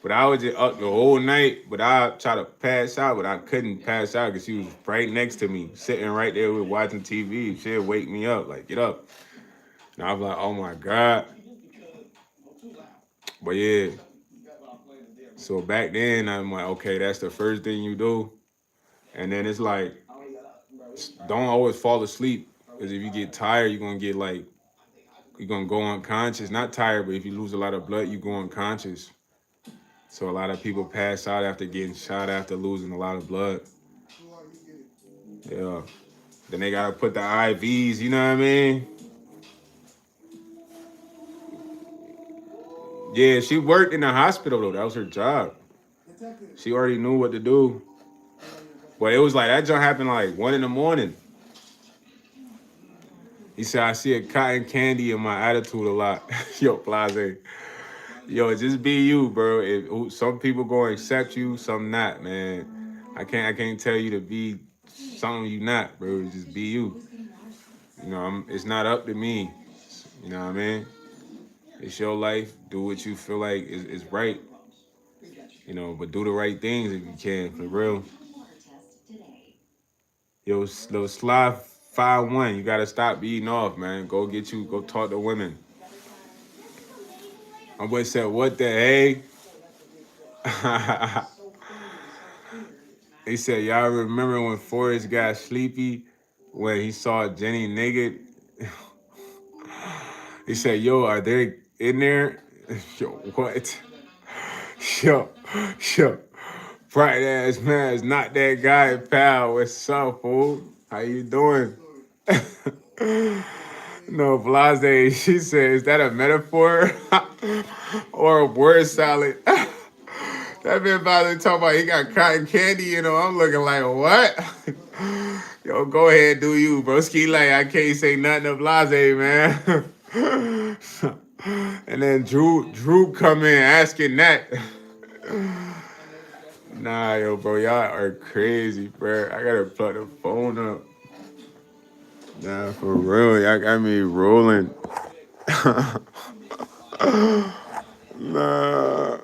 But I was just up the whole night. But I tried to pass out, but I couldn't pass out because she was right next to me, sitting right there with watching TV. She'd wake me up, like get up. And I was like, oh my god. But yeah. So back then, I'm like, okay, that's the first thing you do. And then it's like, don't always fall asleep. Because if you get tired, you're gonna go unconscious. Not tired, but if you lose a lot of blood, you go unconscious. So a lot of people pass out after getting shot after losing a lot of blood. Yeah. Then they gotta put the IVs, you know what I mean? Yeah, she worked in the hospital though. That was her job. She already knew what to do. But it was like that joint happened like 1 in the morning. He said, I see a cotton candy in my attitude a lot. Yo, Blase. Yo, just be you, bro. Some people gonna accept you, some not, man. I can't tell you to be something you not, bro. Just be you. It's not up to me. You know what I mean? It's your life. Do what you feel like is right. But do the right things if you can, for real. Yo, little Sly 5-1, you gotta stop beating off, man. Go talk to women. My boy said, what the hey? He said, y'all remember when Forrest got sleepy when he saw Jenny naked? He said, yo, are they in there? Yo, what? Yo, yo. Bright ass man is not that guy, pal. What's up, fool? How you doing? No, Blase, she said, is that a metaphor or a word salad? That man Blase talking about he got cotton candy, I'm looking like, what? Yo, go ahead, do you, bro. Ski like, I can't say nothing to Blase, man. And then Drew come in asking that. Nah, yo, bro, y'all are crazy, bro. I gotta plug the phone up. Nah, for real, y'all got me rolling. Nah.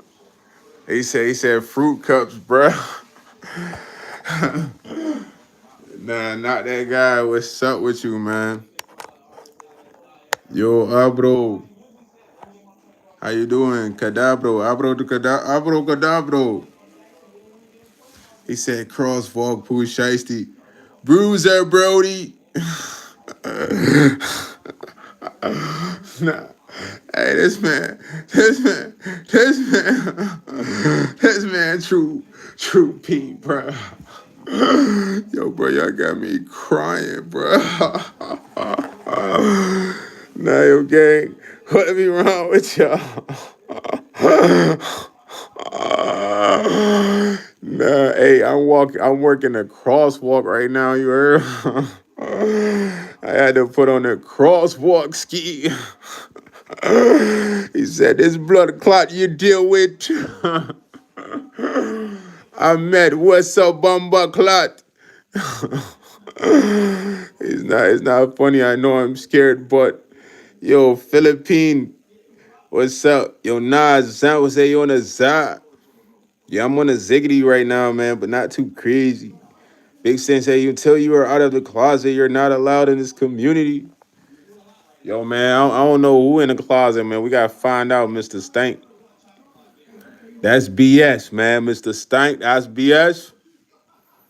He said fruit cups, bro. Nah, not that guy. What's up with you, man? Yo, Abro. How you doing? Cadabro. Abro Cadabro. He said crosswalk Pooh Shiesty. Bruiser Brody. Nah. Hey, this man, true Pete, bro. Yo, bro, y'all got me crying, bro. Nah, yo, gang, what be wrong with y'all? Nah, hey, I'm working a crosswalk right now, you heard? I had to put on a crosswalk ski. He said, this blood clot you deal with. I met what's up, bumba clot. It's not funny. I know I'm scared, but yo, Philippine, what's up? Yo, Nas, San Jose, you on a za? Yeah, I'm on a ziggity right now, man, but not too crazy. Big Sensei, until you are out of the closet, you're not allowed in this community. Yo, man, I don't know who in the closet, man. We gotta find out, Mr. Stank. That's BS, man. Mr. Stank, that's BS.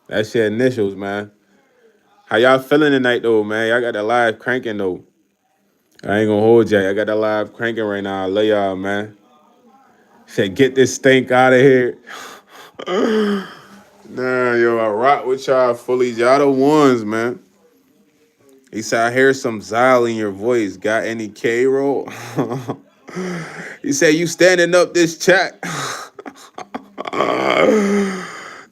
That's your initials, man. How y'all feeling tonight, though, man? Y'all got the live cranking, though. I ain't gonna hold y'all. I got the live cranking right now. I love y'all, man. Said, get this stink out of here. Nah, yo, I rock with y'all fully. Y'all the ones, man. He said, I hear some Zyle in your voice. Got any K-roll? He said, you standing up this chat?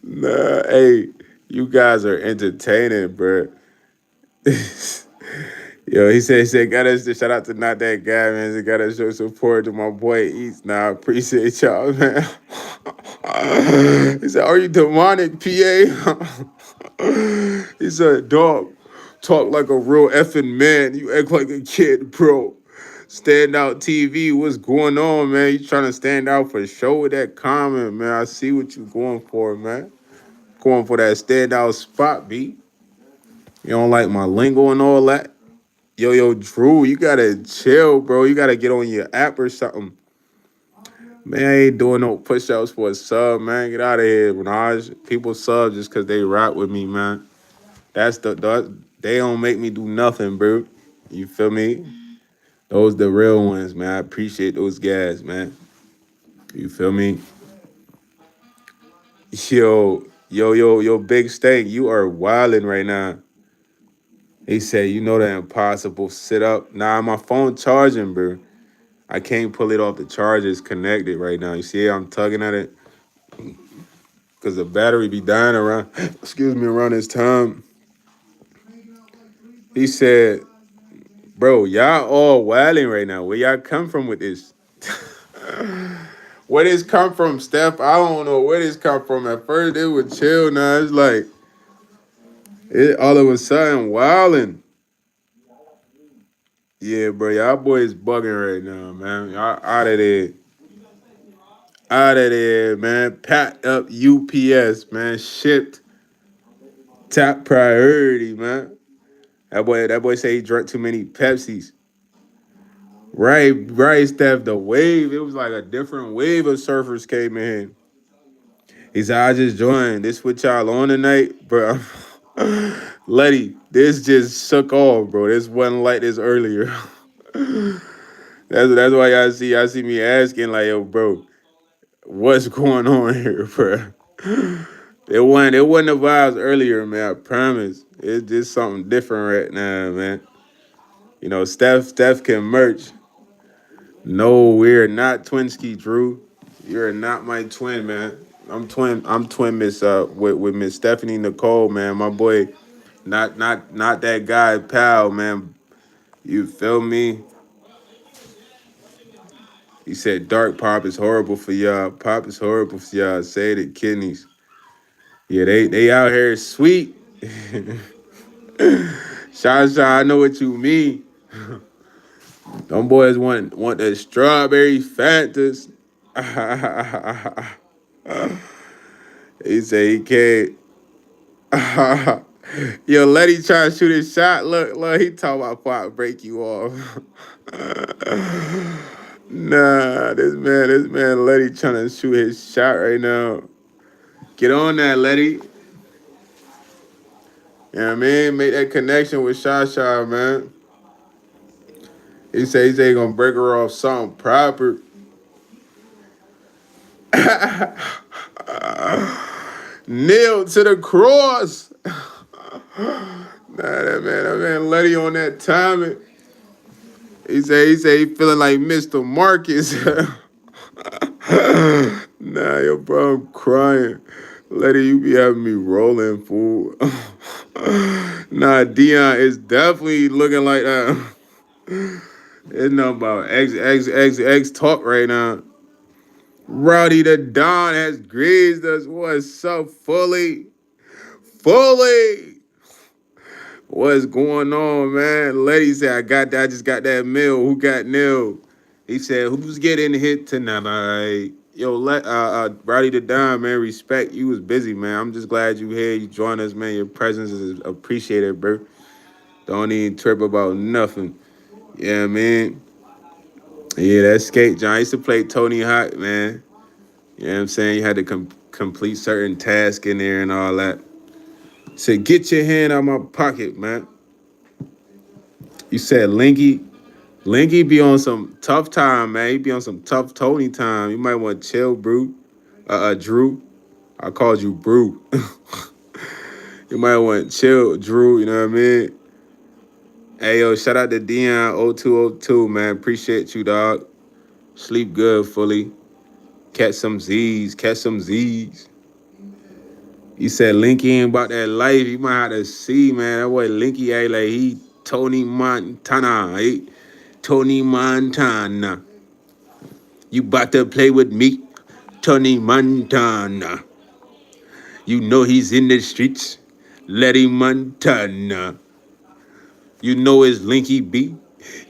Nah, hey, you guys are entertaining, bro. Yo, he said, gotta shout out to not that guy, man. He gotta show support to my boy Eats. Nah, I appreciate y'all, man. He said, are you demonic, PA? He said, dog, talk like a real effing man. You act like a kid, bro. Stand out TV, what's going on, man? You trying to stand out for show with that comment, man. I see what you going for, man. Going for that standout spot, B. You don't like my lingo and all that? Yo, Drew, you gotta chill, bro. You gotta get on your app or something. Man, I ain't doing no push-ups for a sub, man. Get out of here, Minaj. People sub just because they rock with me, man. They don't make me do nothing, bro. You feel me? Those the real ones, man. I appreciate those guys, man. You feel me? Yo, Big Stank, you are wilding right now. He said, you know the impossible sit up. Nah, my phone charging, bro. I can't pull it off the charger. It's connected right now. You see, I'm tugging at it because the battery be dying around. Excuse me, around this time. He said, "Bro, y'all all wilding right now. Where y'all come from with this? Where this come from, Steph? I don't know where this come from. At first it was chill. Now it's like it all of a sudden wilding. Yeah, bro, y'all boys bugging right now, man. Y'all out of there. Out of there, man. Packed up UPS, man. Shipped. Top priority, man. That boy say he drank too many Pepsis. Right, Steph. The wave, it was like a different wave of surfers came in. He said, I just joined. This what y'all on tonight? Bro. Letty, this just shook off, bro. This wasn't like this earlier. That's why y'all see me asking, like, yo, bro, what's going on here, bro? It wasn't the vibes earlier, man. I promise. It's just something different right now, man. You know, Steph can merch. No, we're not Twinski, Drew. You're not my twin, man. I'm twin Miss with Miss Stephanie Nicole, man. My boy, not that guy, pal, man. You feel me? He said dark pop is horrible for y'all. Pop is horrible for y'all. Say it, kidneys. Yeah, they out here sweet. Sha, I know what you mean. Them boys want the strawberry Fantas. He say he can't. Yo, Letty trying to shoot his shot. Look, he talking about pop break you off. Nah, this man Letty trying to shoot his shot right now. Get on that, Letty. You know what I mean? Make that connection with Sha, man. He say he gonna break her off something proper. Nailed to the cross. That man Letty on that timing. He say he feeling like Mr. Marcus. Nah, yo, bro, I'm crying. Letty, you be having me rolling, fool. Nah, Dion is definitely looking like that. It's nothing about X talk right now. Rowdy the Don has grazed us. What's up, fully? Fully! What's going on, man? Letty said, I just got that meal. Who got nil? He said, who's getting hit tonight? Yo, Rowdy the Don, man, respect. You was busy, man. I'm just glad you here. You joined us, man. Your presence is appreciated, bro. Don't even trip about nothing. Yeah, man. Yeah, that skate, John. I used to play Tony Hawk, man. You know what I'm saying? You had to complete certain tasks in there and all that. Said, get your hand out my pocket, man. You said Linky. Linky be on some tough time, man. He be on some tough Tony time. You might want to chill, Brew. Drew. I called you Brew. You might want to chill, Drew. You know what I mean? Hey, yo, shout out to Dion0202, man. Appreciate you, dog. Sleep good, fully. Catch some Z's. Catch some Z's. You said Linky ain't about that life. You might have to see, man. That boy Linky ain't like he Tony Montana. Tony Montana. You about to play with me? Tony Montana. You know he's in the streets. Letty Montana. You know it's Linky B.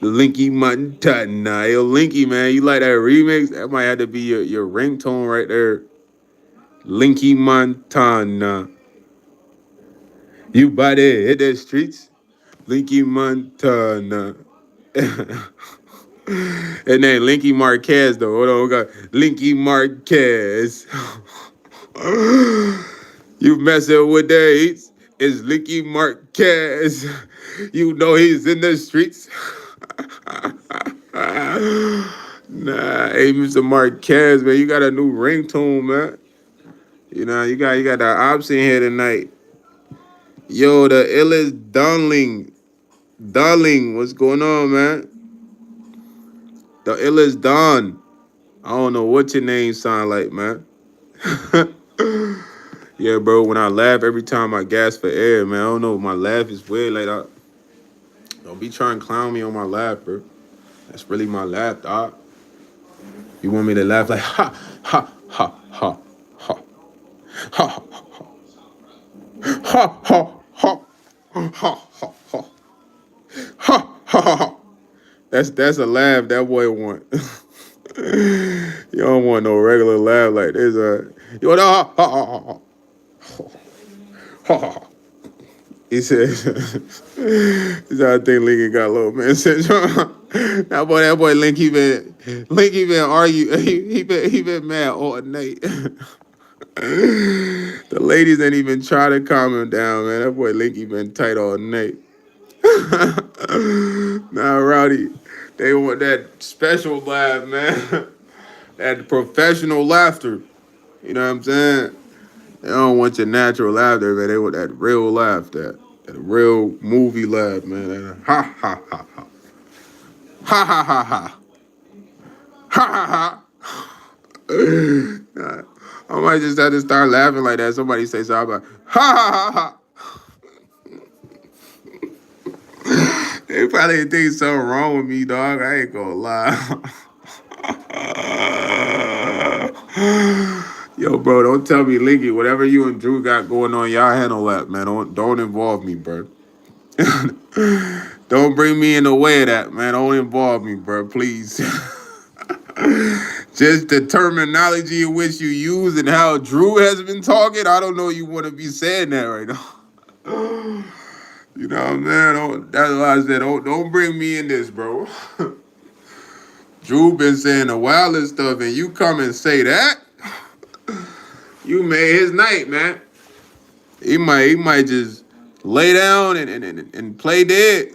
Linky Montana. Yo, Linky, man, you like that remix? That might have to be your ringtone right there. Linky Montana. You about to hit the streets? Linky Montana. And then Linky Marquez, though. Hold on, we got Linky Marquez. You messing with the Eats? It's Linky Marquez. You know he's in the streets. Nah, hey, Mr. Marquez, man, you got a new ringtone, man. You know, you got the option here tonight. Yo, the illest darling. Darling, what's going on, man? The illest Don. I don't know what your name sound like, man. Yeah, bro. When I laugh, every time I gasp for air, man. I don't know. My laugh is weird. Like, don't be trying to clown me on my laugh, bro. That's really my laugh, dog. You want me to laugh like ha ha ha ha ha ha ha ha ha ha ha ha ha. That's a laugh that boy want. You don't want no regular laugh like this. You want ha ha ha ha ha ha. He said, "This how I think Lincoln got low man syndrome." That boy, Link, he been argue, he been mad all night. The ladies ain't even try to calm him down, man. That boy Linky been tight all night. Nah, Rowdy, they want that special laugh, man. That professional laughter. You know what I'm saying? They don't want your natural laughter, man. They want that real laugh, that real movie laugh, man. That ha ha ha ha. Ha ha ha ha. Ha ha ha. Nah, I might just have to start laughing like that. Somebody say something about ha ha ha ha. They probably think something wrong with me, dog. I ain't gonna lie. Yo, bro, don't tell me, Linky. Whatever you and Drew got going on, y'all handle that, man. Don't involve me, bro. Don't bring me in the way of that, man. Don't involve me, bro. Please. Just the terminology in which you use and how Drew has been talking, I don't know you want to be saying that right now. You know what I'm saying? That's why I said, don't bring me in this, bro. Drew been saying the wildest stuff, and you come and say that? You made his night, man. He might just lay down and play dead.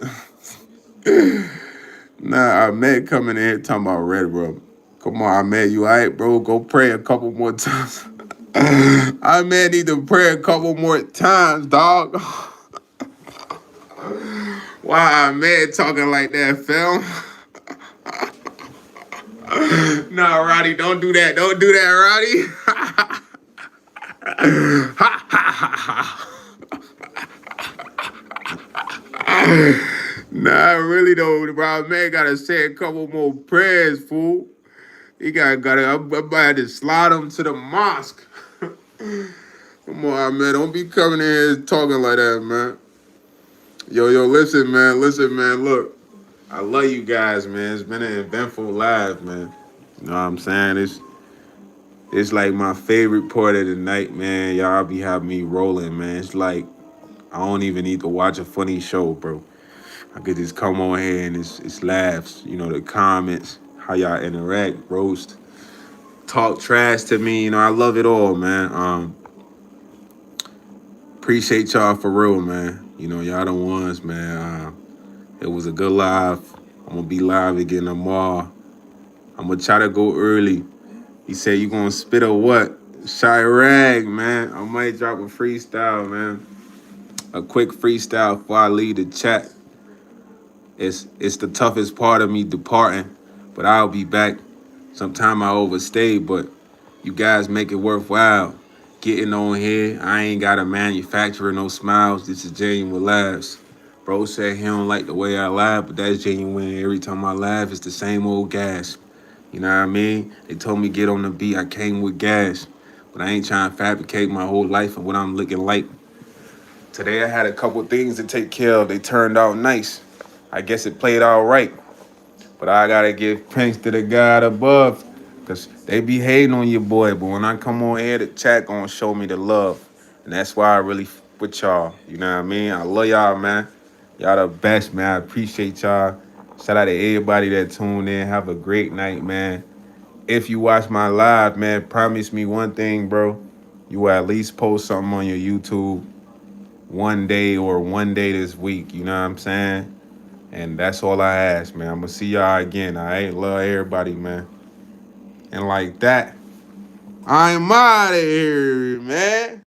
Nah, Ahmed coming in here talking about red, bro. Come on, Ahmed, you all right, bro? Go pray a couple more times. Ahmed need to pray a couple more times, dog. Why Ahmed talking like that, fam? Nah, Roddy, don't do that. Don't do that, Roddy. Nah, I really don't. Bro, man, gotta say a couple more prayers, fool. He gotta. I'm about to slide him to the mosque. Come on, man. Don't be coming in here talking like that, man. Yo, listen, man. Look, I love you guys, man. It's been an eventful live, man. You know what I'm saying? It's like my favorite part of the night, man. Y'all be having me rolling, man. It's like I don't even need to watch a funny show, bro. I could just come on here and it's laughs, you know, the comments, how y'all interact, roast, talk trash to me. You know, I love it all, man. Appreciate y'all for real, man. You know, y'all the ones, man. It was a good live. I'm gonna be live again tomorrow. I'm gonna try to go early. He said you gonna spit a what? Chirag, man. I might drop a freestyle, man. A quick freestyle before I leave the chat. It's the toughest part of me departing, but I'll be back. Sometime I overstay, but you guys make it worthwhile. Getting on here, I ain't got to manufacture no smiles. This is genuine laughs. Bro said he don't like the way I laugh, but that's genuine. Every time I laugh, it's the same old gasp. You know what I mean? They told me get on the beat. I came with gas, but I ain't trying to fabricate my whole life and what I'm looking like. Today I had a couple things to take care of. They turned out nice. I guess it played all right. But I gotta give thanks to the God above. Cause they be hating on your boy. But when I come on here, the chat gonna show me the love. And that's why I really with y'all. You know what I mean? I love y'all, man. Y'all the best, man. I appreciate y'all. Shout out to everybody that tuned in. Have a great night, man. If you watch my live, man, promise me one thing, bro. You will at least post something on your YouTube one day this week. You know what I'm saying? And that's all I ask, man. I'm gonna see y'all again. I love everybody, man. And like that, I'm out of here, man.